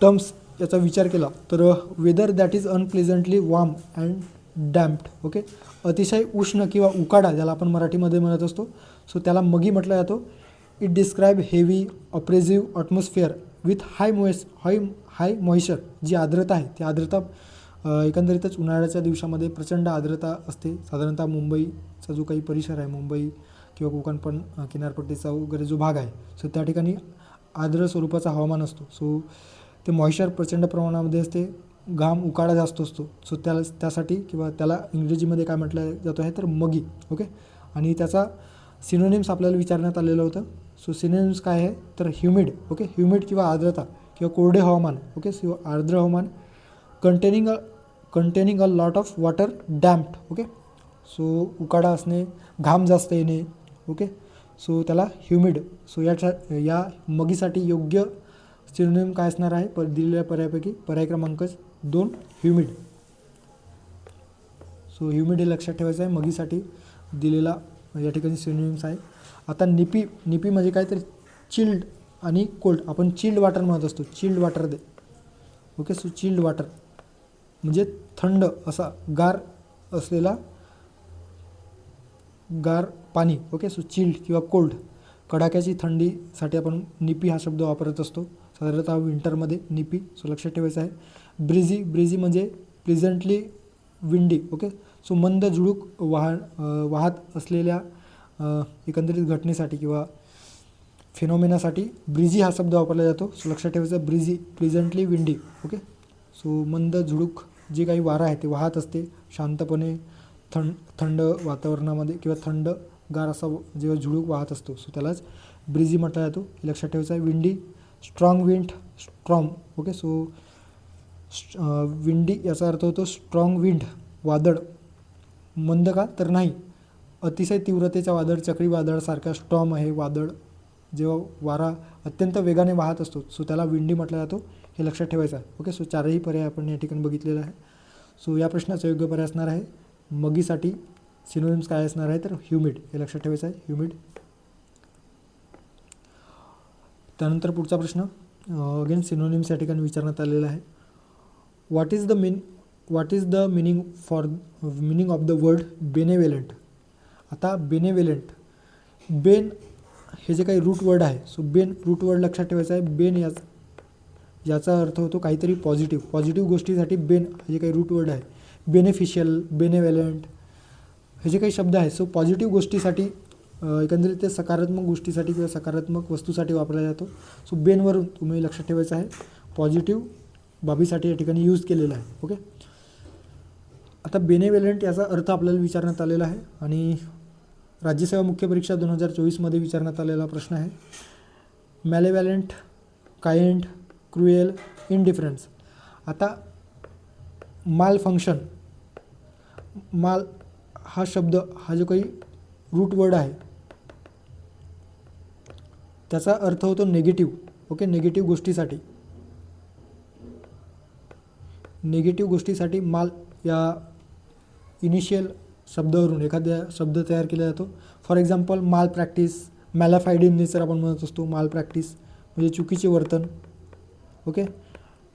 टर्म्स याचा विचार केला तर weather that is unpleasantly warm and damped. Okay, अतिशय उष्ण किंवा उकाडा ज्याला आपण मराठीमध्ये म्हणत असतो, सो त्याला मगी म्हटलं जातो. It describe heavy oppressive atmosphere with high moisture. जी आर्द्रता आहे ती आर्द्रता एकंदरीतच उन्हाळ्याच्या दिवसामध्ये प्रचंड आर्द्रता असते. साधारणतः मुंबईचा जो काही परिसर आहे, मुंबई किंवा कोकण किनारपट्टीचा वगैरे जो भाग आहे, सो त्या ठिकाणी आर्द्र स्वरूपाचा हवामान असतो. सो ते मॉइश्चर प्रचंड प्रमाणामध्ये असते, घाम उकाडा जास्त असतो. सो त्यासाठी किंवा त्याला इंग्रजीमध्ये काय म्हटलं जातं आहे तर मगी. ओके, आणि त्याचा सिनोनिम्स आपल्याला विचारण्यात आलेलं होतं. सो सिनोनिम्स काय आहे तर ह्युमिड. ओके, ह्युमिड किंवा आर्द्रता किंवा कोरडे हवामान. ओके, सो आर्द्र हवामान. Containing a lot of water damped. Okay, so उकाडा असणे, घाम जास्त येणे. ओके, सो त्याला ह्युमिड. सो या मगीसाठी योग्य सिनोनिम काय असणार आहे दिलेल्या पर्यायापैकी पर्याय क्रमांक 2 ह्युमिड. सो ह्युमिड हे लक्षात ठेवायचं आहे, मगीसाठी दिलेला या ठिकाणी सिनोनिम्स आहे. आता निपी. निपी म्हणजे काय तर चिल्ड आणि कोल्ड. आपण चिल्ड वॉटर म्हणत असतो, chilled water they. Okay, so chilled water म्हणजे थंड असा गार असलेला गार पाणी. ओके, सो चिल्ड किंवा कोल्ड. कडाक्याची थंडीसाठी आपण निपी हा शब्द वापरत असतो, साधारणतः विंटरमध्ये निपी. सो लक्षात ठेवायचं आहे. ब्रिझी. ब्रिझी म्हणजे प्लेझंटली विंडी. ओके, सो मंद झुळूक वाहत असलेल्या एकंदरीत घटनेसाठी किंवा फिनॉमिनासाठी ब्रिझी हा शब्द वापरला जातो. सो लक्षात ठेवायचं, ब्रिझी प्लेझंटली विंडी. ओके, सो मंद झुळूक जे काही वारा आहे ते वाहत असते शांतपणे थंड वातावरणामध्ये किंवा थंड गार असा जेव्हा झुळूक वाहत असतो, सो त्यालाच ब्रिझी म्हटला जातो. हे लक्षात ठेवायचं आहे. Windy, strong wind, storm. Okay, so windy याचा अर्थ होतो स्ट्रॉंग विंड, वादळ. मंद का तर नाही, अतिशय तीव्रतेचा वादळ, चक्रीवादळासारखा स्टॉर्म आहे वादळ. जेव्हा वारा अत्यंत वेगाने वाहत असतो, सो त्याला विंडी म्हटला जातो. हे लक्षात ठेवायचं आहे. ओके, सो 4ही पर्याय आपण या ठिकाणी बघितलेला आहे. सो या प्रश्नाचा योग्य पर्याय असणार आहे मगीसाठी सिनोनिम्स काय असणार आहे तर ह्युमिड. हे लक्षात ठेवायचं आहे, ह्युमिड. त्यानंतर पुढचा प्रश्न अगेन सिनोनिम्स या ठिकाणी विचारण्यात आलेला आहे. What is the meaning of the word benevolent. आता बेनेवेलंट, बेन हे जे काही रूट वर्ड आहे, सो बेन रूट वर्ड लक्षात ठेवायचं आहे. बेन याचा अर्थ होतो काहीतरी पॉझिटिव्ह गोष्टीसाठी बेन हे जे काही रूट वर्ड आहे. बेनिफिशियल, बेनेवेलंट हे जे काही शब्द आहेत, सो पॉझिटिव्ह गोष्टीसाठी एकंदरीत ते सकारात्मक गोष्टीसाठी किंवा सकारात्मक वस्तूसाठी वापरला जातो. सो बेनवरून तुम्ही लक्षात ठेवायचं आहे पॉझिटिव्ह बाबीसाठी या ठिकाणी यूज केलेला आहे. ओके. आता बेनेव्हलंट याचा अर्थ आपल्याला विचारण्यात आलेला आहे आणि राज्यसेवा मुख्य परीक्षा 2024मध्ये विचारण्यात आलेला प्रश्न आहे. मॅलेव्हलंट, काइंड, क्रुएल, इंडिफरन्स. आता माल फंक्शन, माल हा शब्द हा जो काही रूट वर्ड आहे त्याचा अर्थ होतो नेगेटिव्ह. ओके. निगेटिव्ह गोष्टीसाठी माल या इनिशियल शब्दावरून एखाद्या शब्द तयार केला जातो. फॉर एक्झाम्पल माल प्रॅक्टिस, मॅलाफाईड इन नेचर आपण म्हणत असतो. माल प्रॅक्टिस म्हणजे चुकीचे वर्तन. ओके.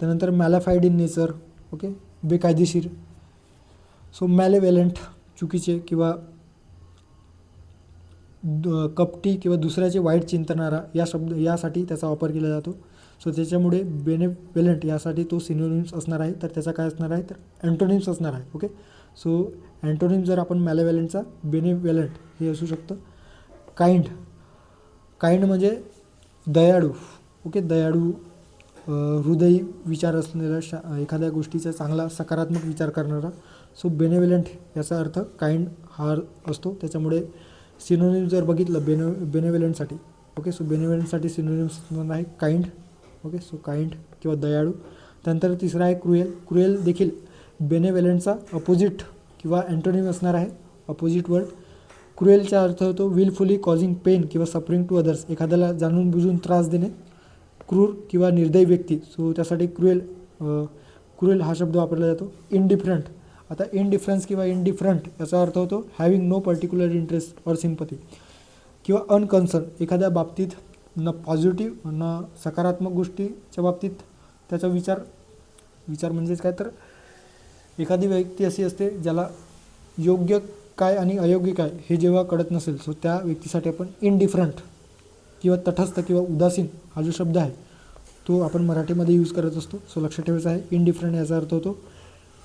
त्यानंतर मॅलाफाईड इन नेचर, ओके, बेकायदेशीर. सो मॅलेव्हलंट चुकीचे किंवा कपटी किंवा दुसऱ्याचे वाईट चिंतणारा यासाठी त्याचा वापर केला जातो. सो त्याच्यामुळे बेनेव्हलंट यासाठी तो सिनोनिम्स असणार आहे. तर त्याचा काय असणार आहे तर अँटोनिम्स असणार आहे. ओके. सो अँटोनिम्स जर आपण मॅलेव्हलंटचा बेनेव्हलंट हे असू शकतं. काइंड म्हणजे दयाळू. ओके. दयाळू, हृदयी विचार असलेला, एखाद्या गोष्टीचा चांगला सकारात्मक विचार करणारा. सो बेनेव्हलंट याचा अर्थ काइंड हा असतो. त्याच्यामुळे सिनोनिम्स जर बघितलं बेनेव्हलंटसाठी, ओके, सो बेनेव्हलंटसाठी सिनोनिम्स आहे काइंड. ओके. सो काइंड किंवा दयाळू. त्यानंतर तिसरा आहे क्रुएल. क्रुएल देखील बेनेव्हलंटचा अपोजिट किंवा अँटोनिम असणार आहे. Opposite word. क्रुएलचा अर्थ होतो विलफुली कॉझिंग पेन किंवा सफरिंग टू अदर्स, एखाद्याला जाणून बुजून त्रास देणे. क्रूर किंवा निर्दयी व्यक्ती. सो त्यासाठी क्रुएल हा शब्द वापरला जातो. इंडिफरंट. आता इंडिफरन्स किंवा इंडिफरंट याचा अर्थ होतो having no particular interest or sympathy किंवा अनकन्सर्न, एखाद्या बाबतीत न पॉझिटिव्ह न सकारात्मक गोष्टीच्या बाबतीत त्याचा विचार म्हणजेच काय तर एखादी व्यक्ती अशी असते ज्याला योग्य काय आणि अयोग्य काय हे जेव्हा कळत नसेल, सो त्या व्यक्तीसाठी आपण इंडिफरंट किंवा तटस्थ किंवा उदासीन हा जो शब्द आहे तो आपण मराठीमध्ये यूज करत असतो. सो लक्षात ठेवायचं आहे. इंडिफरंट याचा अर्थ होतो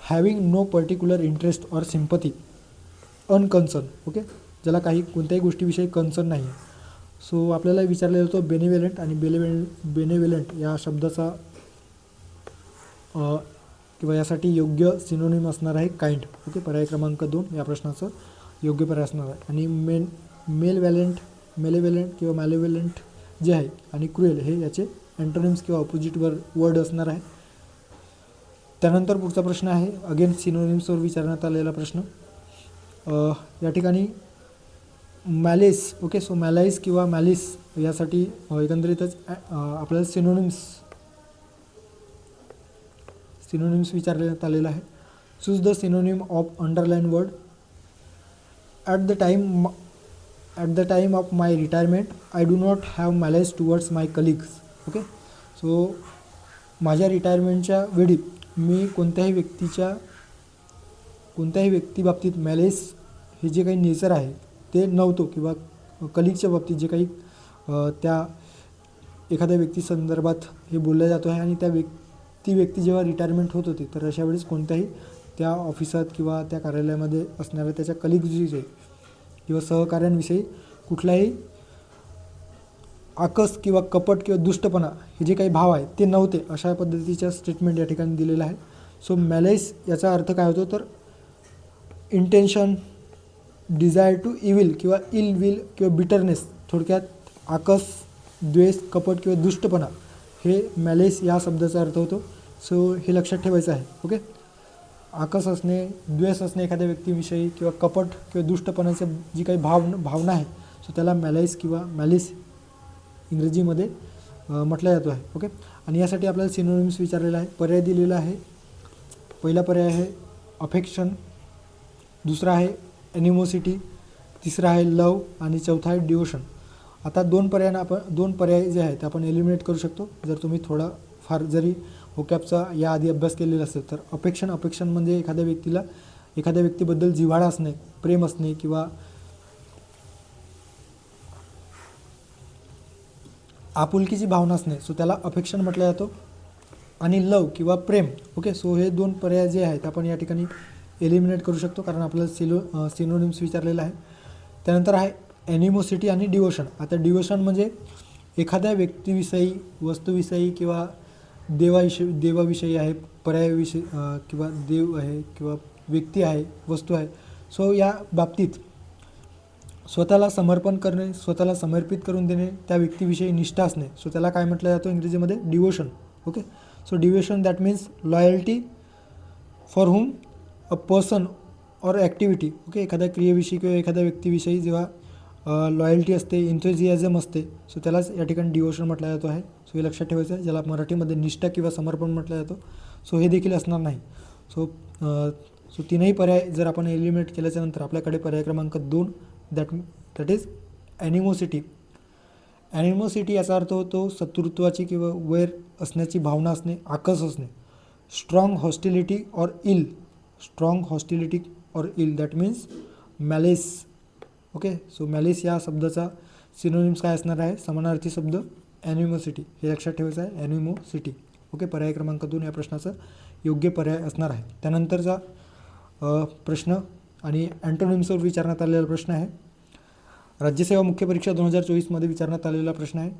having no particular interest or sympathy, unconcern. Okay. ज्याला कोणत्याही गोष्टीविषयी कन्सर्न नाही आहे. सो आपल्याला विचारलेलं होतं बेनेव्हलंट आणि बेनेव्हलंट या शब्दाचा किंवा यासाठी योग्य सिनोनिम असणार आहे काइंड. ओके. पर्याय क्रमांक 2 या प्रश्नाचं योग्य पर्याय असणार आहे. आणि मेलेव्हलंट किंवा मॅलेव्हलंट जे आहे आणि क्रुएल हे याचे अँटोनिम्स किंवा अपोजिट वर्ड असणार आहे. त्यानंतर पुढचा प्रश्न आहे अगेन सिनोनिम्सवर विचारण्यात आलेला प्रश्न. या ठिकाणी मॅलिस. ओके. सो मॅलाइस किंवा मॅलिस यासाठी एकंदरीतच आपल्याला सिनोनिम्स विचारण्यात आलेला आहे. Choose the synonym of underline word. At the time of my retirement I do not have malice towards my colleagues. Okay. So माझ्या रिटायरमेंटच्या वेळी मी कोणत्याही व्यक्तीबाबतीत मॅलेस हे जे काही नेचर आहे ते नव्हतो किंवा कलिगच्या बाबतीत जे काही त्या एखाद्या व्यक्तीसंदर्भात हे बोललं जातो आहे आणि ती व्यक्ती जेव्हा रिटायरमेंट होत होती तर अशा वेळेस कोणत्याही त्या ऑफिसात किंवा त्या कार्यालयामध्ये असणाऱ्या त्याच्या कलिग्सविषयी किंवा सहकाऱ्यांविषयी कुठलाही आकस किंवा कपट किंवा दुष्टपणा हे जे काही भाव आहे ते नव्हते, अशा पद्धतीच्या स्टेटमेंट या ठिकाणी दिलेलं आहे. सो मॅलाइस याचा अर्थ काय होतो तर इंटेन्शन, डिझायर टू इविल किंवा इल विल किंवा बिटरनेस, थोडक्यात आकस, द्वेष, कपट किंवा दुष्टपणा हे मॅलाइस या शब्दाचा अर्थ होतो. सो हे लक्षात ठेवायचं आहे. ओके. आकस असणे, द्वेष असणे एखाद्या व्यक्तीविषयी किंवा कपट किंवा दुष्टपणाचे जी काही भावना आहे सो त्याला मॅलाइस किंवा मॅलिस इंग्रजीमध्ये म्हटलं जातो आहे. ओके. आणि यासाठी आपल्याला सिनोनिम्स विचारलेला आहे. पर्याय दिलेला आहे. पहिला पर्याय आहे अफेक्शन, दुसरा आहे ॲनिमोसिटी, तिसरा आहे लव आणि चौथा आहे डिवोशन. आता दोन पर्याय जे आहेत ते आपण एलिमिनेट करू शकतो जर तुम्ही थोडा फार जरी होकॅपचा याआधी अभ्यास केलेला असेल तर. अफेक्शन म्हणजे एखाद्या व्यक्तीबद्दल जिव्हाळा असणे, प्रेम असणे किंवा आपुलकीची भावना असणे, सो त्याला अफेक्शन म्हटलं जातं. आणि लव किंवा प्रेम. ओके. सो हे दोन पर्याय जे आहेत आपण या ठिकाणी एलिमिनेट करू शकतो कारण आपल्याला सिनोनिम्स विचारलेला आहे. त्यानंतर आहे ॲनिमोसिटी आणि डिवोशन. आता डिवोशन म्हणजे एखाद्या व्यक्तीविषयी, वस्तूविषयी किंवा देवाविषयी आहे, पर्यायाविषयी किंवा देव आहे किंवा व्यक्ती आहे, वस्तू आहे. सो या बाबतीत स्वतःला समर्पण करणे, स्वतःला समर्पित करून देणे, त्या व्यक्तीविषयी निष्ठा असणे. सो त्याला काय म्हटलं जातं इंग्रजीमध्ये? Devotion. Okay. So devotion that means loyalty for hmm a person or activity. Okay. एखाद्या क्रियेविषयी किंवा एखाद्या व्यक्तीविषयी जेव्हा लॉयल्टी असते, एन्थुझियाझम असते, सो त्यालाच या ठिकाणी डिवोशन म्हटलं जातो आहे. सो हे लक्षात ठेवायचं आहे, ज्याला मराठीमध्ये निष्ठा किंवा समर्पण म्हटलं जातं. सो हे देखील असणार नाही. सो तीनही पर्याय जर आपण एलिमिनेट केल्याच्यानंतर आपल्याकडे पर्याय क्रमांक 2 दॅट इज ॲनिमोसिटी. ॲनिमोसिटी याचा अर्थ होतो शत्रुत्वाची किंवा वैर असण्याची भावना असणे, आकस असणे. Strong hostility or ill. Strong hostility or ill that means malice. Okay. So malice या शब्दाचा सिनोनिम्स काय असणार आहे? समानार्थी शब्द ॲनिमोसिटी. हे लक्षात ठेवायचं आहे, ॲनिमोसिटी. ओके. पर्याय क्रमांक 2 या प्रश्नाचं योग्य पर्याय असणार आहे. त्यानंतरचा प्रश्न आणि अँटोनिम्सवर विचारण्यात आलेला प्रश्न आहे. राज्यसेवा मुख्य परीक्षा 2024मध्ये विचारण्यात आलेला प्रश्न आहे.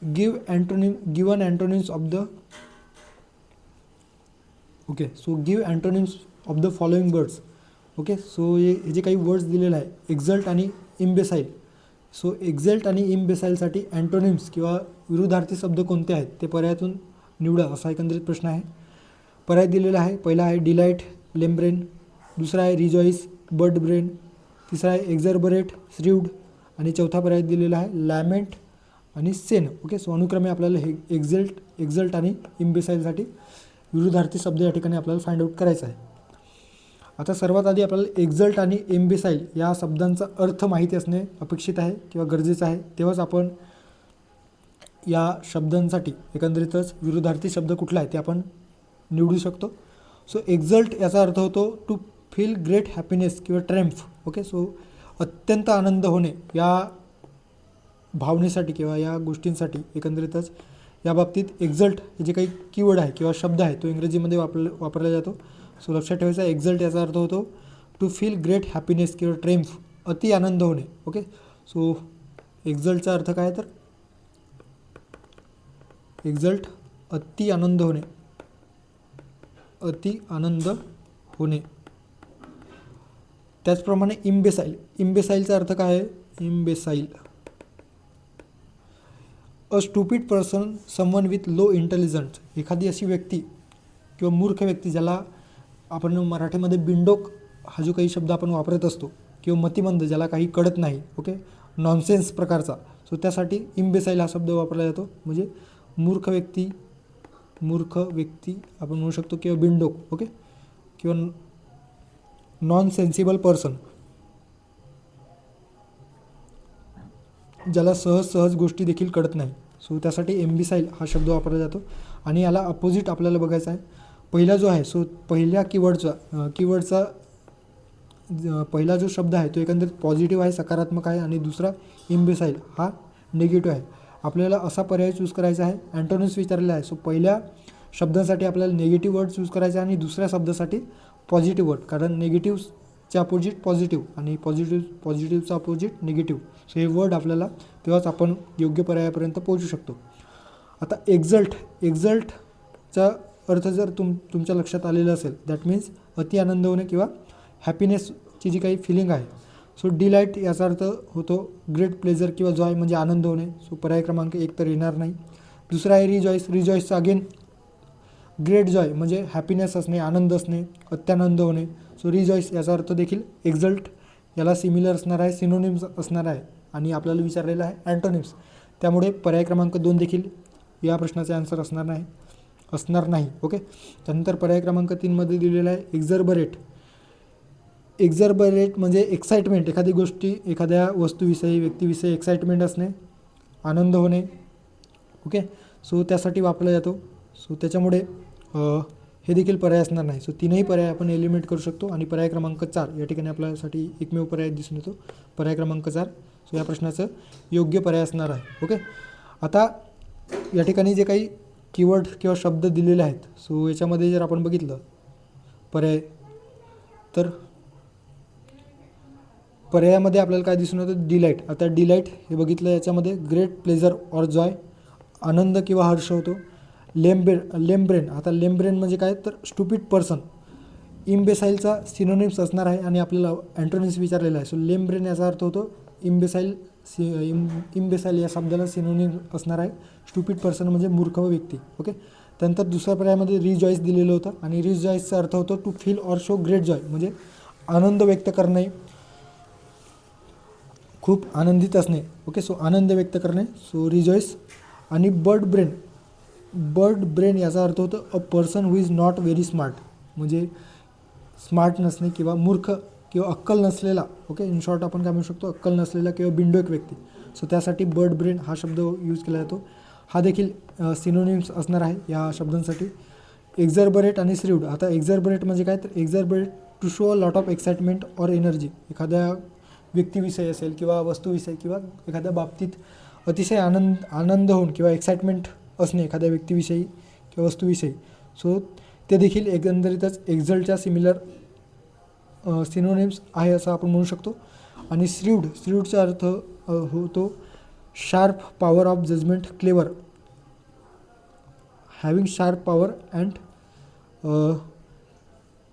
Given antonyms of the. Okay. So give antonyms of the following words. Okay. So हे जे काही वर्ड्स दिलेलं आहे, एक्झल्ट आणि इम्बेसाईल. सो एक्झल्ट आणि इम्बेसाईलसाठी अँटोनिम्स किंवा विरुद्धार्थी शब्द कोणते आहेत ते पर्यायातून निवडा, असा एकंदरीत प्रश्न आहे. पर्याय दिलेला आहे. पहिला आहे डिलाईट, लेम्ब्रेन. दुसरा आहे रिजॉईस, बर्ड ब्रेन. तिसरा आहे एक्झर्बरेट, श्रीवड. आणि चौथा पर्याय दिलेला आहे लॅमेंट आणि सेन. ओके. सो अनुक्रमे आपल्याला हे एक्झल्ट आणि इम्बेसाईलसाठी विरुद्धार्थी शब्द या ठिकाणी आपल्याला फाइंड आउट करायचा आहे. आता सर्वात आधी आपल्याला एक्झल्ट आणि इम्बेसाईल या शब्दांचा अर्थ माहिती असणे अपेक्षित आहे किंवा गरजेचं आहे. तेव्हाच आपण या शब्दांसाठी एकंदरीतच विरुद्धार्थी शब्द कुठला आहे ते आपण निवडू शकतो. सो एक्झल्ट याचा अर्थ होतो टू फील ग्रेट हॅपीनेस किंवा ट्रेम्फ. ओके. सो अत्यंत आनंद होणे या भावनेसाठी किंवा या गोष्टींसाठी एकंदरीतच या बाबतीत एक्झल्ट हे जे काही कीवर्ड आहे किंवा शब्द आहे तो इंग्रजीमध्ये वापरला जातो. सो लक्षात ठेवायचा, एक्झल्ट याचा अर्थ होतो टू फील ग्रेट हॅपीनेस किंवा ट्रेम्फ, अति आनंद होणे. ओके. सो एक्झल्टचा अर्थ काय तर एक्झल्ट अति आनंद होणे, अति आनंद होणे. त्याचप्रमाणे इम्बेसाईलचा अर्थ काय आहे? Imbecile a stupid person, someone with low intelligence. एखादी अशी व्यक्ती किंवा मूर्ख व्यक्ती ज्याला आपण मराठीमध्ये बिंडोक हा जो काही शब्द आपण वापरत असतो, किंवा मतिमंद ज्याला काही कळत नाही. ओके. नॉनसेन्स प्रकारचा. सो त्यासाठी इम्बेसाईल हा शब्द वापरला जातो. म्हणजे मूर्ख व्यक्ती आपण म्हणू शकतो, किंवा बिंडोक. ओके. किंवा नॉन सेन्सिबल पर्सन, ज्याला सहज गोष्टी देखील कळत नाही. सो त्यासाठी इम्बेसाईल हा शब्द वापरला जातो. आणि याला अपोजिट आपल्याला बघायचा आहे. पहिला जो आहे, सो पहिल्या कीवर्डचा पहिला जो शब्द आहे तो एकंदरीत पॉझिटिव्ह आहे, सकारात्मक आहे. आणि दुसरा इम्बेसाईल हा निगेटिव्ह आहे. आपल्याला असा पर्याय चूज करायचा आहे. अँटोनिम्स विचारलेला आहे. सो पहिल्या शब्दासाठी आपल्याला निगेटिव्ह वर्ड चूज करायचा आहे आणि दुसऱ्या शब्दासाठी पॉझिटिव्ह वर्ड. कारण निगेटिव्हचे अपोजिट पॉझिटिव्ह आणि पॉझिटिव्हचा अपोजिट निगेटिव्ह. सो हे वर्ड आपल्याला तेव्हाच आपण योग्य पर्यायापर्यंत पोहोचू शकतो. आता एक्झल्टचा अर्थ जर तुमच्या लक्षात आलेला असेल, दॅट मीन्स अति आनंद होणे किंवा हॅपीनेसची जी काही फिलिंग आहे. सो डिलाईट याचा अर्थ होतो ग्रेट प्लेजर किंवा जॉय, म्हणजे आनंद होणे. सो पर्याय क्रमांक 1 तर येणार नाही. दुसरा आहे रिजॉईसचा अगेन ग्रेट जॉय म्हणजे हॅपीनेस असणे, आनंद असणे, अत्यानंद होणे. सो रिजॉईस याचा अर्थ देखील एक्झल्ट याला सिमिलर असणार आहे, सिनोनिम्स असणार आहे. आणि आपल्याला विचारलेलं आहे अँटोनिम्स. त्यामुळे पर्याय क्रमांक 2 देखील या प्रश्नाचे आन्सर असणार नाही. ओके. त्यानंतर पर्याय क्रमांक 3 मध्ये दिलेला आहे एक्झर्बरेट म्हणजे एक्साइटमेंट, एखादी गोष्टी, एखाद्या वस्तूविषयी, व्यक्तीविषयी एक्साइटमेंट असणे, आनंद होणे. ओके. सो त्यासाठी वापरला जातो. सो त्याच्यामुळे हे देखील पर्याय असणार नाही. सो तीनही पर्याय आपण एलिमिनेट करू शकतो. आणि पर्याय क्रमांक 4 या ठिकाणी आपल्यासाठी एकमेव पर्याय दिसून येतो, पर्याय क्रमांक 4. सो या प्रश्नाचं योग्य पर्याय असणार आहे. ओके. आता या ठिकाणी जे काही कीवर्ड किंवा शब्द दिलेले आहेत, सो याच्यामध्ये जर आपण बघितलं पर्याय, तर पर्यायामध्ये आपल्याला काय दिसून येतं? डिलाईट. आता डिलाईट हे बघितलं, याच्यामध्ये ग्रेट प्लेजर ऑर जॉय, आनंद किंवा हर्ष होतो. लेम ब्रेन. आता लेम ब्रेन म्हणजे काय तर स्टुपिड पर्सन. इम्बेसाईलचा सिनोनिम्स असणार आहे आणि आपल्याला अँटोनिम्स विचारलेला आहे. सो लेम ब्रेन याचा अर्थ होतो इम्बेसाईल. इम्बेसाईल या शब्दाला सिनोनिम असणार आहे स्टुपिड पर्सन म्हणजे मूर्ख व्यक्ती. ओके. त्यानंतर दुसऱ्या पर्यायामध्ये रिजॉईस दिलेलं होतं आणि रिजॉईसचा अर्थ होतो to feel or show great joy म्हणजे आनंद व्यक्त करणे, खूप आनंदित असणे. ओके. सो आनंद व्यक्त करणे, सो रिजॉईस. आणि बर्ड ब्रेन याचा अर्थ होतो अ person who is not very smart म्हणजे स्मार्ट नसणे किंवा मूर्ख किंवा अक्कल नसलेला. ओके. इन शॉर्ट आपण काय म्हणू शकतो, अक्कल नसलेला किंवा बिंडोक व्यक्ती. सो त्यासाठी बर्ड ब्रेन हा शब्द यूज केला जातो. हा देखील सिनोनिम्स असणार आहे या शब्दांसाठी. एक्झर्बरेट आणि श्रीवड. आता एक्झर्बरेट म्हणजे काय तर exuberate to show a lot of excitement or energy. एखाद्या व्यक्तीविषयी असेल किंवा वस्तूविषयी किंवा एखाद्या बाबतीत अतिशय आनंद होऊन किंवा एक्साइटमेंट असणे एखाद्या व्यक्तीविषयी किंवा वस्तूविषयी. सो ते देखील एकंदरीतच एक्झल्टच्या सिनोनिम्स आहे असं आपण म्हणू शकतो. आणि श्रीवडचा अर्थ होतो sharp power of judgement, clever. Having sharp power and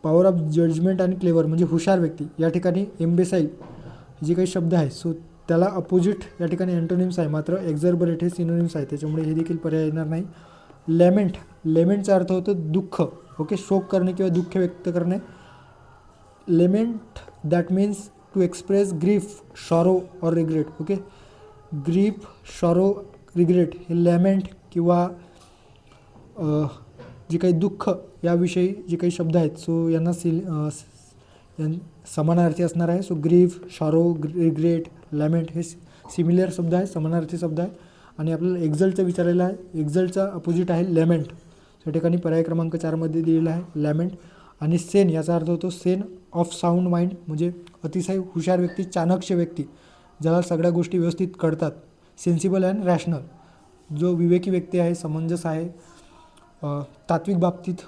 power of judgement आणि क्लेवर म्हणजे हुशार व्यक्ती. या ठिकाणी एम्बेसाईल जे काही शब्द आहे सो त्याला अपोजिट या ठिकाणी अँटोनिम्स आहे, मात्र एक्झर्बरेट हे सिनोनिम्स आहे, त्याच्यामुळे हे देखील पर्याय येणार नाही. लेमेंटचा अर्थ होतो दुःख. ओके. शोक करणे किंवा दुःख व्यक्त करणे. Lament that means to express grief, sorrow or regret. Okay. Grief, sorrow, regret हे लॅमेंट किंवा जे काही दुःख याविषयी जे काही शब्द आहेत सो यांना समानार्थी असणार आहे. सो ग्रीफ, शॉरो, रिग्रेट, लॅमेंट हे सिमिलर शब्द आहे, समानार्थी शब्द आहे. आणि आपल्याला एक्झल्टचं विचारलेलं आहे. एक्झल्टचा अपोजिट आहे लॅमेंट. या ठिकाणी पर्याय क्रमांक 4मध्ये दिलेला आहे लॅमेंट. आणि सेन याचा अर्थ होतो सेन ऑफ साऊंड माइंड म्हणजे अतिशय हुशार व्यक्ती, चाणक्य व्यक्ती, ज्याला सगळ्या गोष्टी व्यवस्थित कळतात. सेन्सिबल अँड रॅशनल जो विवेकी व्यक्ती आहे, समंजस आहे, तात्विक बाबतीत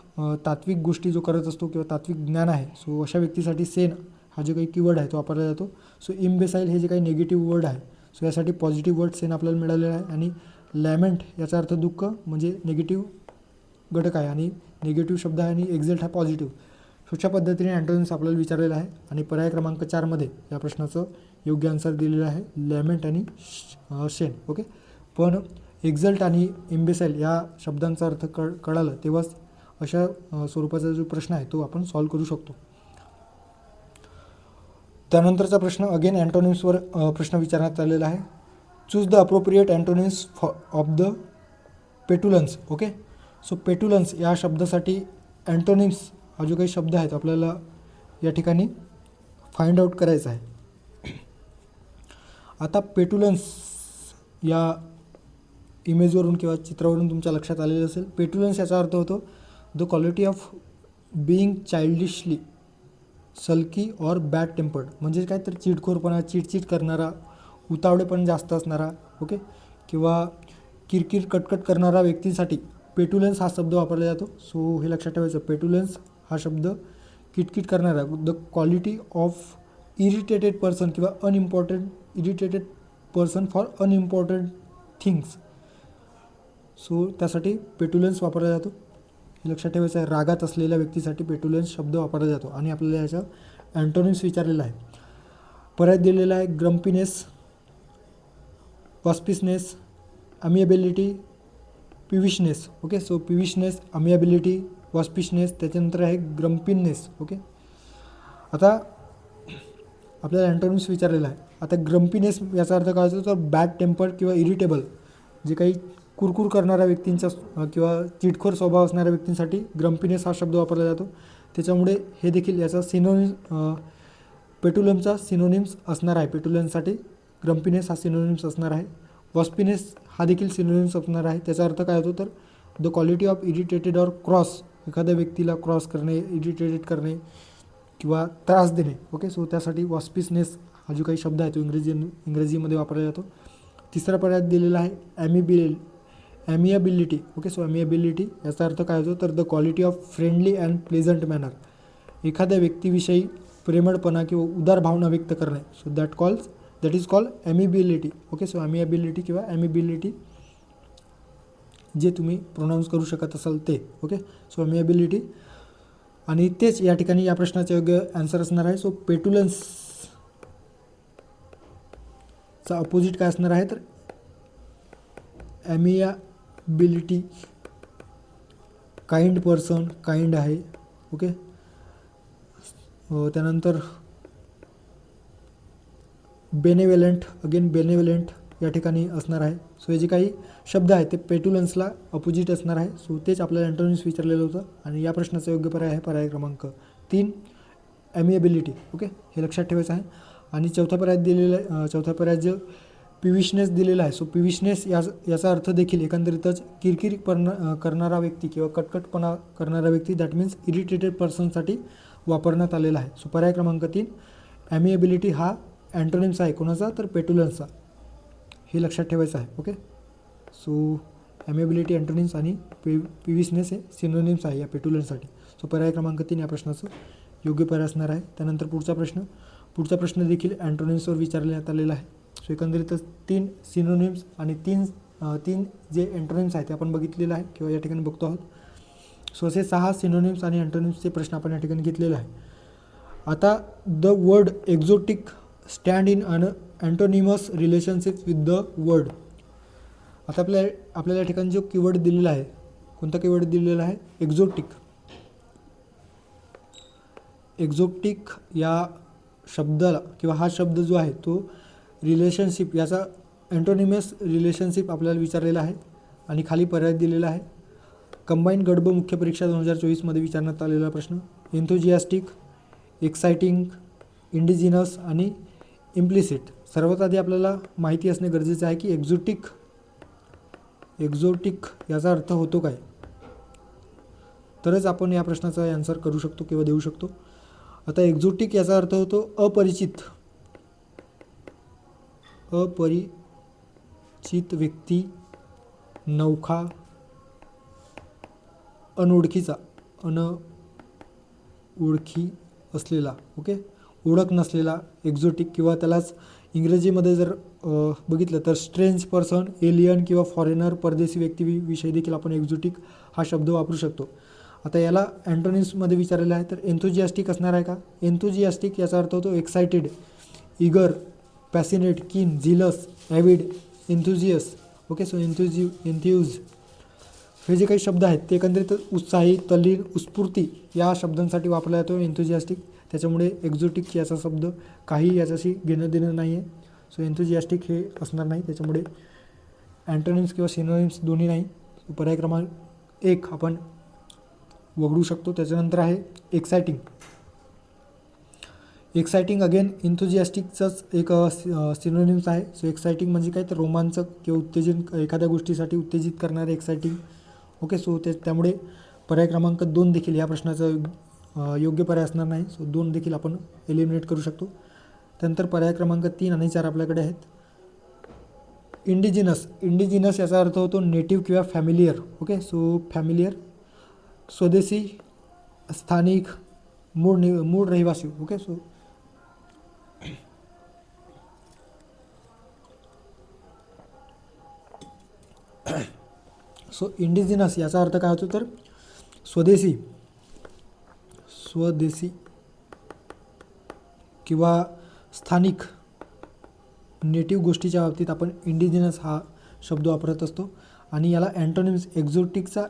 तात्विक गोष्टी जो करत असतो किंवा तात्विक ज्ञान आहे. सो अशा व्यक्तीसाठी सेन हा जो काही कीवर्ड आहे तो वापरला जातो. सो इम्बेसाईल हे जे काही निगेटिव्ह वर्ड आहे सो यासाठी पॉझिटिव्ह वर्ड सेन आपल्याला मिळालेला आहे. आणि लॅमेंट याचा अर्थ दुःख म्हणजे निगेटिव्ह घटक आहे आणि निगेटिव्ह शब्द आहे आणि एक्झल्ट हा पॉझिटिव्ह. अशा पद्धतीने अँटोनिम्स आपल्याला विचारलेला आहे आणि पर्याय क्रमांक 4मध्ये या प्रश्नाचं योग्य आन्सर दिलेलं आहे लॅमेंट आणि शेन. ओके. पण एक्झल्ट आणि इम्बेसाईल या शब्दांचा अर्थ कळालं तेव्हाच अशा स्वरूपाचा जो प्रश्न आहे तो आपण सॉल्व्ह करू शकतो. त्यानंतरचा प्रश्न अगेन अँटोनिम्सवर प्रश्न विचारण्यात आलेला आहे. Choose the appropriate antonyms of the petulance. Okay. So petulance या शब्दासाठी अँटोनिम्स हा जो काही शब्द आहे तो आपल्याला या ठिकाणी फाइंड आउट करायचा आहे. आता पेटुलन्स या इमेजवरून किंवा चित्रावरून तुमच्या लक्षात आलेलं असेल. पेटुलन्स याचा अर्थ होतो the quality of being childishly sulky or bad tempered म्हणजे काय तर चिडखोरपणा, चिडचिड करणारा, उतावळेपण जास्त असणारा. ओके. किंवा किरकिर कटकट करणारा व्यक्तीसाठी पेटुलन्स हा शब्द वापरला जातो. सो हे लक्षात ठेवायचं. पेटुलन्स हा शब्द किटकिट करणारा, the quality of irritated person किंवा irritated person for unimportant things. So त्यासाठी पेटुलन्स वापरला जातो. हे लक्षात ठेवायचं आहे. रागात असलेल्या व्यक्तीसाठी पेटुलन्स शब्द वापरला जातो. आणि आपल्याला याचा अँटोनिम्स विचारलेला आहे. पर्याय दिलेला आहे ग्रम्पीनेस, वॉस्पिसनेस, अमिएबिलिटी, पिविशनेस. ओके. सो पिविशनेस, अमिएबिलिटी, वॉस्पिशनेस, त्याच्यानंतर आहे ग्रम्पीनेस. ओके. आता आपल्याला अँटोनिम्स विचारलेला आहे. आता ग्रम्पीनेस याचा अर्थ काय होतो तर बॅड टेम्पर्ड किंवा इरिटेबल जे काही कुरकुर करणाऱ्या व्यक्तींचा किंवा चिडखोर स्वभाव असणाऱ्या व्यक्तींसाठी ग्रम्पीनेस हा शब्द वापरला जातो. त्याच्यामुळे हे देखील याचा पेटुलन्सचा सिनोनिम्स असणार आहे. पेटुलन्ससाठी ग्रम्पीनेस हा सिनोनिम्स असणार आहे. वॉस्पिनेस हा देखील सिनोनिम्स असणार आहे. त्याचा अर्थ काय होतो तर the quality of irritated or cross एखाद्या व्यक्तीला क्रॉस करणे, इरिटेटेड करणे किंवा त्रास देणे. ओके. सो त्यासाठी वॉस्पिसनेस हा जो काही शब्द आहे तो इंग्रजीमध्ये वापरला जातो. तिसरा पर्याय दिलेला आहे ॲमिएबिलिटी. ओके. सो ॲमिएबिलिटी याचा अर्थ काय होतो तर the quality of friendly and pleasant manner एखाद्या व्यक्तीविषयी प्रेमळपणा किंवा उदार भावना व्यक्त करणे. So that is called amiability. Okay. So amiability किंवा ॲमिबिलिटी जे तुम्ही प्रोनाऊन्स करू शकत असाल ते. Okay, so amiability. आणि तेच या ठिकाणी या प्रश्नाचं योग्य आन्सर असणार आहे. सो पेटुलन्सचा अपोजिट काय असणार आहे तर ॲमियाबिलिटी. काइंड पर्सन, काइंड आहे. ओके, त्यानंतर बेनेवलेंट, अगेन बेनेवलेंट या ठिकाणी असणार आहे. सो हे जे काही शब्द आहेत ते पेटुलन्सला अपोजिट असणार आहे. सो तेच आपल्याला अँटोनिम्स विचारलेलं होतं आणि या प्रश्नाचा योग्य पर्याय आहे पर्याय क्रमांक 3 ॲमिएबिलिटी. ओके, हे लक्षात ठेवायचं आहे. आणि चौथा पर्याय दिलेला आहे, चौथा पर्याय जो पिविशनेस दिलेला आहे. सो पिविशनेस याचा अर्थ देखील एकंदरीतच किरकिर करणारा व्यक्ती किंवा कटकटपणा करणारा व्यक्ती, दॅट मीन्स इरिटेटेड पर्सनसाठी वापरण्यात आलेला आहे. सो पर्याय क्रमांक 3 ॲमिएबिलिटी हा अँटोनिम्स आहे कोणाचा तर पेटुलन्सचा. हे लक्षात ठेवायचं आहे. ओके, सो ॲमिएबिलिटी अँटोनिम्स आणि पिविशनेस हे सिनोनिम्स आहे या पेटुलन्ससाठी. सो पर्याय क्रमांक 3 या प्रश्नाचं योग्य पर्याय असणार आहे. त्यानंतर पुढचा प्रश्न देखील अँटोनिम्सवर विचारण्यात आलेला आहे. सो एकंदरीतच 3 सिनोनिम्स आणि तीन जे अँटोनिम्स आहेत ते आपण बघितलेलं आहे किंवा या ठिकाणी बघतो आहोत. सो असे 6 सिनोनिम्स आणि अँटोनिम्सचे प्रश्न आपण या ठिकाणी घेतलेले आहे. आता the word exotic stand in an antonymous relationship with the word. आता आपल्याला या ठिकाणी जो कीवर्ड दिलेला आहे, कोणता कीवर्ड दिलेला आहे एक्झोटिक. एक्झोटिक या शब्दाला किंवा हा शब्द जो आहे तो रिलेशनशिप याचा अँटोनिमस रिलेशनशिप आपल्याला विचारलेला आहे आणि खाली पर्याय दिलेला आहे. कंबाईन गडब मुख्य परीक्षा 2024मध्ये विचारण्यात आलेला प्रश्न. एन्थुजियास्टिक, एक्साइटिंग, इंडिजिनस आणि इम्प्लिसिट. सर्वात आधी आपल्याला माहिती असणे गरजेचे आहे की एक्झोटिक याचा अर्थ होतो काय, तरच आपण या प्रश्नाचा आन्सर करू शकतो किंवा देऊ शकतो. आता एक्झोटिक याचा अर्थ होतो अपरिचित व्यक्ती, नवखा, अनोळखी असलेला. ओके, ओळख नसलेला एक्झोटिक, किंवा त्यालाच इंग्रजीमध्ये जर बघितलं तर स्ट्रेंज पर्सन, एलियन किंवा फॉरेनर, परदेशी व्यक्तीविषयी देखील आपण एक्झोटिक हा शब्द वापरू शकतो. आता याला अँटोनिम्समध्ये विचारलेलं आहे तर एन्थुजियास्टिक असणार आहे का. एन्थुजियास्टिक याचा अर्थ होतो एक्सायटेड, इगर, पॅसिनेट, कीन, झिलस, ॲविड, एन्थुजियस. ओके, सो एन्थ्यूज हे जे काही शब्द आहेत ते एकंदरीत उत्साही, तल्लीन, उत्स्फूर्ती या शब्दांसाठी वापरला जातो एन्थुजियास्टिक. त्याच्यामुळे एक्झोटिक याचा शब्द काही याच्याशी घेणं देणं नाही आहे. सो एन्थुजियास्टिक हे असणार नाही, त्याच्यामुळे अँटोनिम्स किंवा सिनोनिम्स दोन्ही नाही. पर्याय क्रमांक 1 आपण वगळू शकतो. त्याच्यानंतर आहे एक्सायटिंग. एक्सायटिंग अगेन एन्थुजियास्टिकचंच एक सिनोनिम्स आहे. सो एक्सायटिंग म्हणजे काय तर रोमांचक किंवा उत्तेजन, एखाद्या गोष्टीसाठी उत्तेजित करणारे एक्सायटिंग. ओके, सो त्यामुळे पर्याय क्रमांक 2 देखील या प्रश्नाचा योग्य पर्याय असणार नाही. सो 2 देखील आपण एलिमिनेट करू शकतो. त्यानंतर पर्याय क्रमांक 3 आणि 4 आपल्याकडे आहेत. इंडिजिनस याचा अर्थ होतो नेटिव्ह किंवा फॅमिलियर. ओके, सो फॅमिलियर, स्वदेशी, स्थानिक, मूळ रहिवासी. ओके, सो इंडिजिनस याचा अर्थ काय होतो तर स्वदेशी किंवा स्थानिक, नेटिव्ह गोष्टीच्या बाबतीत आपण इंडिजिनस हा शब्द वापरत असतो. आणि याला अँटोनिम्स एक्झोटिकचा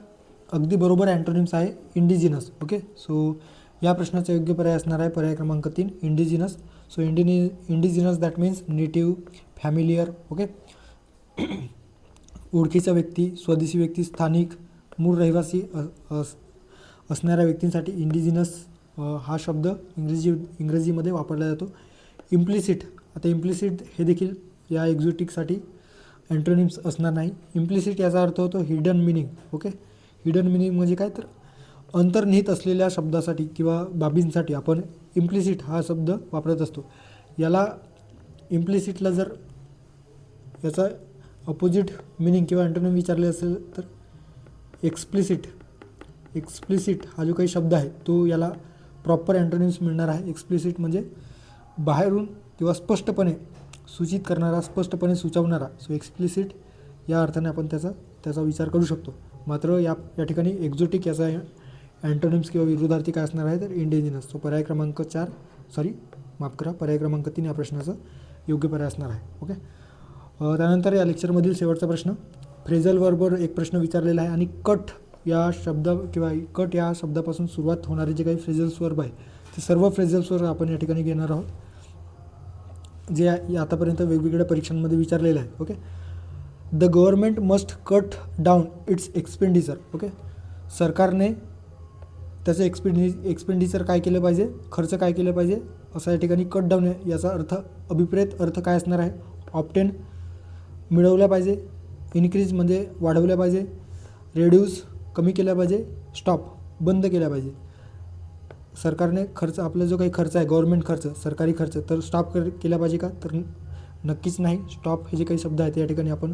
अगदी बरोबर अँटोनिम्स आहे इंडिजिनस. ओके, सो या प्रश्नाचा योग्य पर्याय असणार आहे पर्याय क्रमांक 3 indigenous. So indigenous that means native, familiar. Okay, ओळखीचा व्यक्ती, स्वदेशी व्यक्ती, स्थानिक, मूळ रहिवासी असणाऱ्या व्यक्तींसाठी इंडिजिनस हा शब्द इंग्रजीमध्ये वापरला जातो. इम्प्लिसिट, आता इम्प्लिसिट हे देखील या एक्झोटिकसाठी अँटोनिम्स असणार नाही. इम्प्लिसिट याचा अर्थ होतो hidden meaning. Okay, hidden meaning म्हणजे काय तर अंतर्निहित असलेल्या शब्दासाठी किंवा बाबींसाठी आपण इम्प्लिसिट हा शब्द वापरत असतो. याला इम्प्लिसिटला जर याचा अपोजिट मिनिंग किंवा अँटोनिम विचारले असेल तर एक्सप्लिसिट हा जो काही शब्द आहे तो याला प्रॉपर अँटोनिम्स मिळणार आहे. एक्सप्लिसिट म्हणजे बाहेरून किंवा स्पष्टपणे सूचित करणारा, स्पष्टपणे सुचवणारा. सो एक्सप्लिसिट या अर्थाने आपण त्याचा विचार करू शकतो. मात्र या ठिकाणी एक्झोटिक याचा अँटोनिम्स किंवा विरुद्धार्थी काय असणार आहे तर इंडिजिनस. पर्याय क्रमांक 3 या प्रश्नाचं योग्य पर्याय असणार आहे. ओके. त्यानंतर या लेक्चरमधील शेवटचा प्रश्न, फ्रेझल वर्बवर एक प्रश्न विचारलेला आहे आणि कट या कट या शब्दापासून सुरुवात होणारे जे काही फ्रेझल्स वर्ब आहे ते सर्व फ्रेझल्स वर्ब आपण या ठिकाणी घेणार आहोत, जे आतापर्यंत वेगवेगळ्या परीक्षांमध्ये विचारलेलं आहे. Okay. The government must cut down it's expenditure. Okay. सरकारने त्याचं एक्सपेंडिचर काय केलं पाहिजे, खर्च काय केलं पाहिजे, असं या ठिकाणी कट डाऊन याचा अर्थ अभिप्रेत अर्थ काय असणार आहे. ऑप्टेन मिळवल्या पाहिजे, इन्क्रीज म्हणजे वाढवल्या पाहिजे, रेड्यूस कमी केला पाहिजे, स्टॉप बंद केला पाहिजे. सरकारने खर्च आपला जो काही खर्च आहे गव्हर्नमेंट खर्च सरकारी खर्च तर स्टॉप केला पाहिजे का, तर नक्कीच नाही. स्टॉप हे जे काही शब्द आहेत या ठिकाणी आपण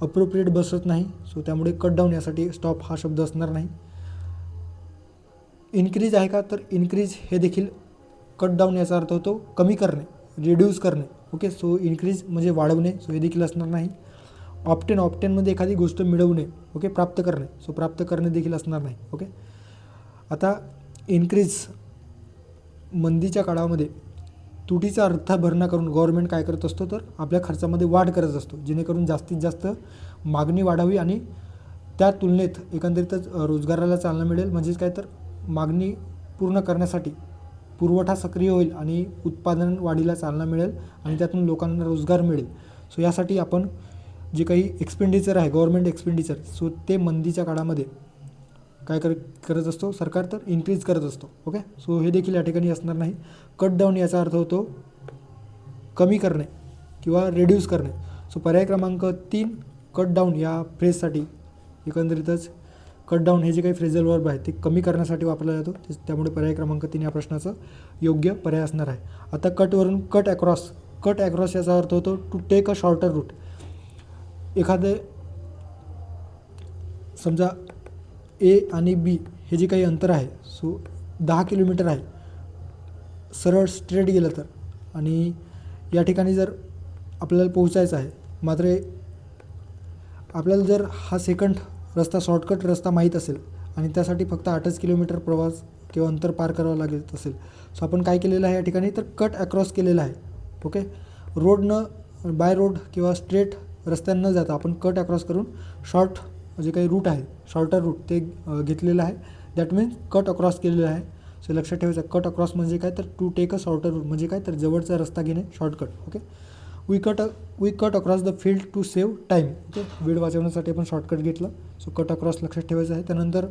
अप्रोप्रिएट बसत नाही. सो त्यामुळे कट डाऊन यासाठी स्टॉप हा शब्द असणार नाही. इन्क्रीज आहे का, तर इन्क्रीज हे देखील कट डाऊन याचा अर्थ होतो कमी करणे, रिड्यूस करणे. ओके. सो इन्क्रीज म्हणजे वाढवणे, सो हे देखील असणार नाही. ऑप्टेनमध्ये एखादी गोष्ट मिळवणे, ओके, प्राप्त करणे, सो प्राप्त करणे देखील असणार नाही. ओके. आता इन्क्रीज मंदीच्या काळामध्ये तुटीचा अर्थ भरणा करून गव्हर्नमेंट काय करत असतो तर आपल्या खर्चामध्ये वाढ करत असतो, जेणेकरून जास्तीत जास्त मागणी वाढावी आणि त्या तुलनेत एकंदरीतच रोजगाराला चालना मिळेल. म्हणजेच काय तर मागणी पूर्ण करण्यासाठी पुरवठा सक्रिय होईल आणि उत्पादन वाढीला चालना मिळेल आणि त्यातून लोकांना रोजगार मिळेल. सो यासाठी आपण जे काही एक्सपेंडिचर आहे गव्हर्नमेंट एक्सपेंडिचर, सो ते मंदीच्या काळामध्ये काय करत असतो सरकार, तर इन्क्रीज करत असतो. ओके. सो हे देखील या ठिकाणी असणार नाही. कट डाऊन याचा अर्थ होतो कमी करणे किंवा रिड्यूस करणे. सो पर्याय क्रमांक 3 कट डाऊन या फ्रेजसाठी एकंदरीतच कट डाऊन हे जे काही फ्रेझल वर्ब आहे ते कमी करण्यासाठी वापरला जातो, त्यामुळे पर्याय क्रमांक 3 या प्रश्नाचं योग्य पर्याय असणार आहे. आता कटवरून कट ॲक्रॉस याचा अर्थ होतो to take a shorter route. एखादे समजा ए आणि बी हे जे काही अंतर आहे सो 10 किलोमीटर आहे सरळ स्ट्रेट गेलं तर, आणि या ठिकाणी जर आपल्याला पोहोचायचं आहे मात्र आपल्याला जर हा सेकंड रस्ता शॉर्टकट रस्ता माहीत असेल आणि त्यासाठी फक्त 8च किलोमीटर प्रवास किंवा अंतर पार करावं लागत असेल, सो आपण काय केलेलं आहे या ठिकाणी तर कट ॲक्रॉस केलेलं आहे. ओके. बाय रोड किंवा स्ट्रेट रस्त्यानं न जाता आपण कट ॲक्रॉस करून शॉर्ट जे काही रूट आहे शॉर्टर रूट ते घेतलेलं आहे. दॅट मीन्स कट अक्रॉस केलेलं आहे. सो लक्षात ठेवायचं कट अक्रॉस म्हणजे काय तर to take a shorter route म्हणजे काय तर जवळचा रस्ता घेणे, shortcut. Okay. We cut across the field to save time. Okay. वेळ वाचवण्यासाठी आपण शॉर्टकट घेतलं. सो कट अक्रॉस लक्षात ठेवायचं आहे. त्यानंतर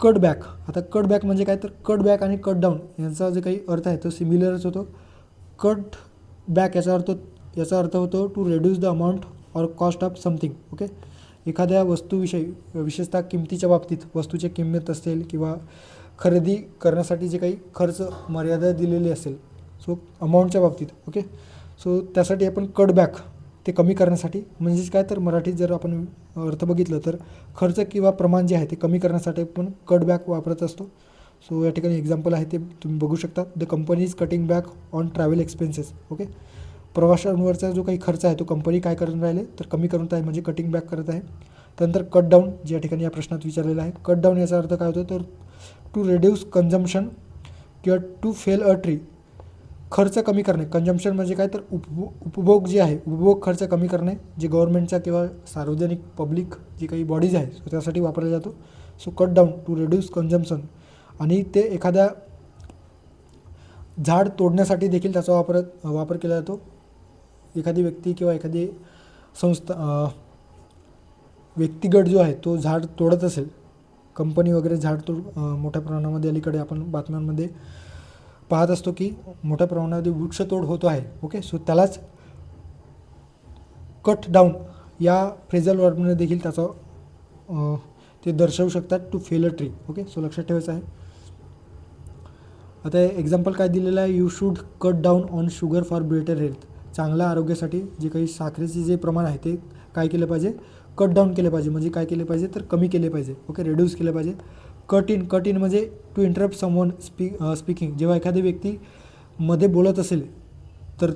कट बॅक. आता कट बॅक म्हणजे काय तर कट बॅक आणि कट डाऊन यांचा जे काही अर्थ आहे तो सिमिलरच होतो. कट बॅक याचा अर्थ होतो to reduce the amount or cost of something. Okay. एखाद्या वस्तूविषयी विशेषतः किमतीच्या बाबतीत वस्तूची किंमत असेल किंवा खरेदी करण्यासाठी जे काही खर्च मर्यादा दिलेली असेल सो अमाऊंटच्या बाबतीत. ओके. सो त्यासाठी आपण कट बॅक ते कमी करण्यासाठी म्हणजेच काय तर मराठीत जर आपण अर्थ बघितलं तर खर्च किंवा प्रमाण जे आहे ते कमी करण्यासाठी आपण कट बॅक वापरत असतो. सो या ठिकाणी एक्झाम्पल आहे ते तुम्ही बघू शकता. The company is cutting back on travel expenses. Okay. प्रवाशांवरचा जो काही खर्च आहे तो कंपनी काय करून राहिले तर कमी करत आहे म्हणजे कटिंग बॅक करत आहे. त्यानंतर कट डाऊन जे या ठिकाणी या प्रश्नात विचारलेला आहे. कट डाऊन याचा अर्थ काय होतो तर टू रिड्यूस कन्झम्पशन किंवा टू फेल अ ट्री. खर्च कमी करणे. कन्झम्पशन म्हणजे काय तर उपभोग जे आहे उपभोग खर्च कमी करणे जे गव्हर्नमेंटचा किंवा सार्वजनिक पब्लिक जी काही बॉडीज आहे सो त्यासाठी वापरला जातो. So cut down to reduce consumption. आणि ते एखाद्या झाड तोडण्यासाठी देखील त्याचा वापर केला जातो. एखादी व्यक्ती किंवा एखादी संस्था व्यक्तिगत जो आहे तो झाड तोडत असेल, कंपनी वगैरे झाड तोड मोठ्या प्रमाणामध्ये अलीकडे आपण बातम्यांमध्ये पाहत असतो की मोठ्या प्रमाणामध्ये वृक्षतोड होतो आहे. ओके. सो त्यालाच कट डाऊन या फ्रेझल वर्बने देखील त्याचा ते दर्शवू शकतात to fell a tree. Okay. So लक्षात ठेवायचं आहे. आता एक्झाम्पल काय दिलेलं आहे. You should cut down on sugar for better health. चांगल्या आरोग्यासाठी जे काही साखरेचे जे प्रमाण आहे ते काय केलं पाहिजे कट डाऊन केले पाहिजे म्हणजे काय केले पाहिजे तर कमी केले पाहिजे. ओके. रिड्यूस केले पाहिजे. कट इन म्हणजे टू इंटरप्ट समवन स्पीकिंग. जेव्हा एखादी व्यक्ती मध्ये बोलत असेल तर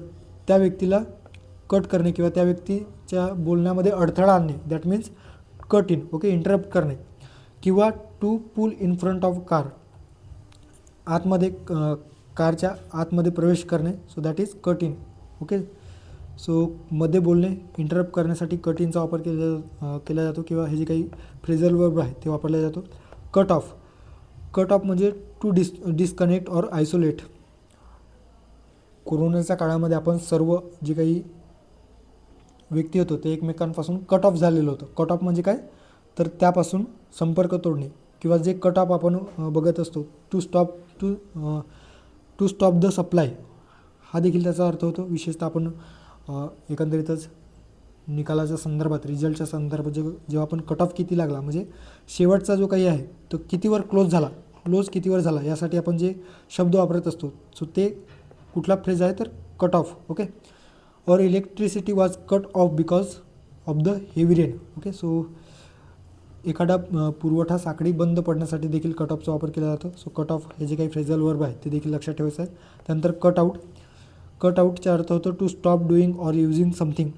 त्या व्यक्तीला कट करणे किंवा त्या व्यक्तीच्या बोलण्यामध्ये अडथळा आणणे, that means cut in, okay, interrupt करणे. किंवा to pull in front of car, आतमध्ये कारच्या आतमध्ये प्रवेश करणे, so that is cut in, okay. So मध्ये बोलणे, इंटरप्ट करण्यासाठी कट इनचा वापर केला जातो किंवा हे जे काही फ्रेझल वर्ब आहे ते वापरला जातो. कट ऑफ, कट ऑफ म्हणजे टू डिस्कनेक्ट ऑर आयसोलेट. कोरोनाच्या काळामध्ये आपण सर्व जे काही व्यक्ती होतो ते एकमेकांपासून कट ऑफ झालेलं होतं. कट ऑफ म्हणजे काय, तर त्यापासून संपर्क तोडणे किंवा जे कट ऑफ आपण बघत असतो, टू स्टॉप द सप्लाय, हा देखील त्याचा अर्थ होतो. विशेषतः आपण एकंदरीतच निकालाच्या संदर्भात, रिझल्टच्या संदर्भात जेव्हा आपण कट ऑफ किती लागला म्हणजे शेवटचा जो काही आहे तो कितीवर क्लोज कितीवर झाला, यासाठी आपण जे शब्द वापरत असतो, सो ते कुठला फ्रेज आहे तर कट ऑफ, ओके. और electricity was cut off because of the heavy rain, okay. So एखादा पुरवठा साखळी बंद पडण्यासाठी देखील कट ऑफचा वापर केला जातो. सो कट ऑफ हे जे काही फ्रेझल वर्ब आहे ते देखील लक्षात ठेवायचं आहे. त्यानंतर कट आउट, कट आउटचा अर्थ होतो to stop doing or using something,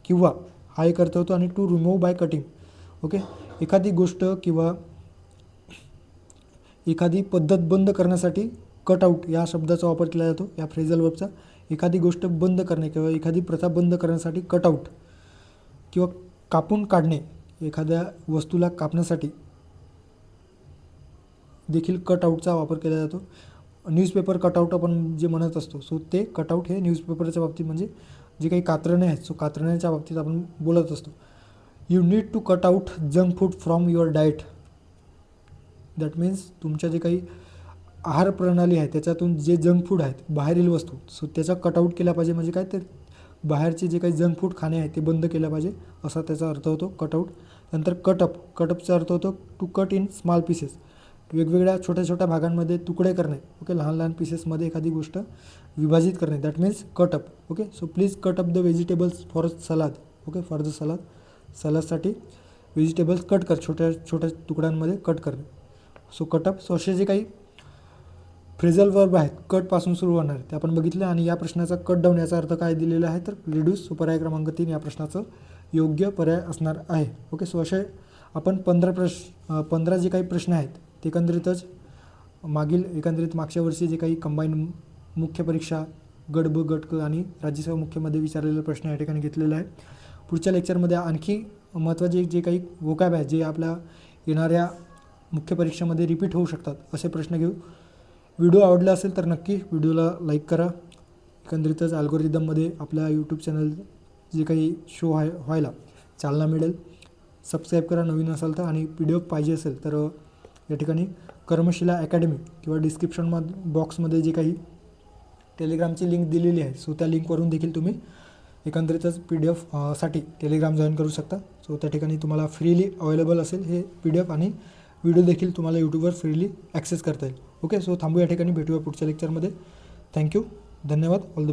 किंवा हा एक अर्थ होतो, आणि to remove by cutting, okay. एखादी गोष्ट किंवा एखादी पद्धत बंद करण्यासाठी कट आउट या शब्दाचा वापर केला जातो, या फ्रेझल वर्बचा. एखादी गोष्ट बंद करणे किंवा एखादी प्रथा बंद करण्यासाठी कट आउट, किंवा कापून काढणे, एखाद्या वस्तूला कापण्यासाठी देखील कट आउटचा वापर केला जातो. न्यूजपेपर कटआउट आपण जे म्हणत असतो, सो ते कटआउट हे न्यूजपेपरच्या बाबतीत म्हणजे जे काही कात्रणे आहेत, सो कात्रण्याच्या बाबतीत आपण बोलत असतो. You need to cut out junk food from your diet, that means तुमच्या जे काही आहार प्रणाली आहे त्याच्यातून जे जंक फूड आहेत, बाहेरील वस्तू, सो त्याचा कटआउट केला पाहिजे. म्हणजे काय, ते बाहेरचे जे काही जंक फूड खाणे आहे ते बंद केलं पाहिजे, असा त्याचा अर्थ होतो कटआउट. नंतर कटअप, कटअपचा अर्थ होतो to cut in small pieces, वेगवेगळ्या छोट्या छोट्या भागांमध्ये तुकडे करणे, ओके. लहान लहान पीसेसमध्ये एखादी गोष्ट विभाजित करणे, that means cut up, okay. So please cut up the vegetables for salad, okay, for the सलादसाठी व्हेजिटेबल्स कट कर, छोट्या छोट्या तुकड्यांमध्ये कट करणे, सो कटअप. सो असे जे काही फ्रेझल वर्ब आहेत कटपासून सुरू होणार ते आपण बघितलं. आणि या प्रश्नाचा कट डाऊन याचा अर्थ काय दिलेला आहे तर रिड्यूस, सो पर्याय क्रमांक 3 या प्रश्नाचं योग्य पर्याय असणार आहे, ओके. सो असे आपण 15 जे काही प्रश्न आहेत ते एकंदरीतच मागच्या वर्षी जे काही कंबाईन मुख्य परीक्षा गट ब, गट क आणि राज्यसेवा मुख्यमध्ये विचारलेले प्रश्न या ठिकाणी घेतलेले आहे. पुढच्या लेक्चरमध्ये आणखी महत्त्वाचे जे काही वोकॅब आहे जे आपल्या येणाऱ्या मुख्य परीक्षेमध्ये रिपीट होऊ शकतात असे प्रश्न घेऊ. व्हिडिओ आवडला असेल तर नक्की व्हिडिओला लाईक करा. एकंदरीतच अल्गोरिदममध्ये आपल्या यूट्यूब चॅनल जे काही शो व्हायला चालना मिळेल. सबस्क्राईब करा नवीन असाल तर, आणि PDF पाहिजे असेल तर या ठिकाणी कर्मशिला अकॅडमी किंवा डिस्क्रिप्शन बॉक्समध्ये जे काही टेलिग्रामची लिंक दिलेली आहे, सो त्या लिंकवरून देखील तुम्ही एकंदरीतच PDF साठी टेलिग्राम जॉईन करू शकता. सो त्या ठिकाणी तुम्हाला फ्रीली अवेलेबल असेल हे PDF, आणि व्हिडिओ देखील तुम्हाला यूट्यूबवर फ्रीली ॲक्सेस करता येईल, ओके. सो थांबू या ठिकाणी, भेटूया पुढच्या लेक्चरमध्ये. थँक्यू, धन्यवाद, ऑल द बेस्ट.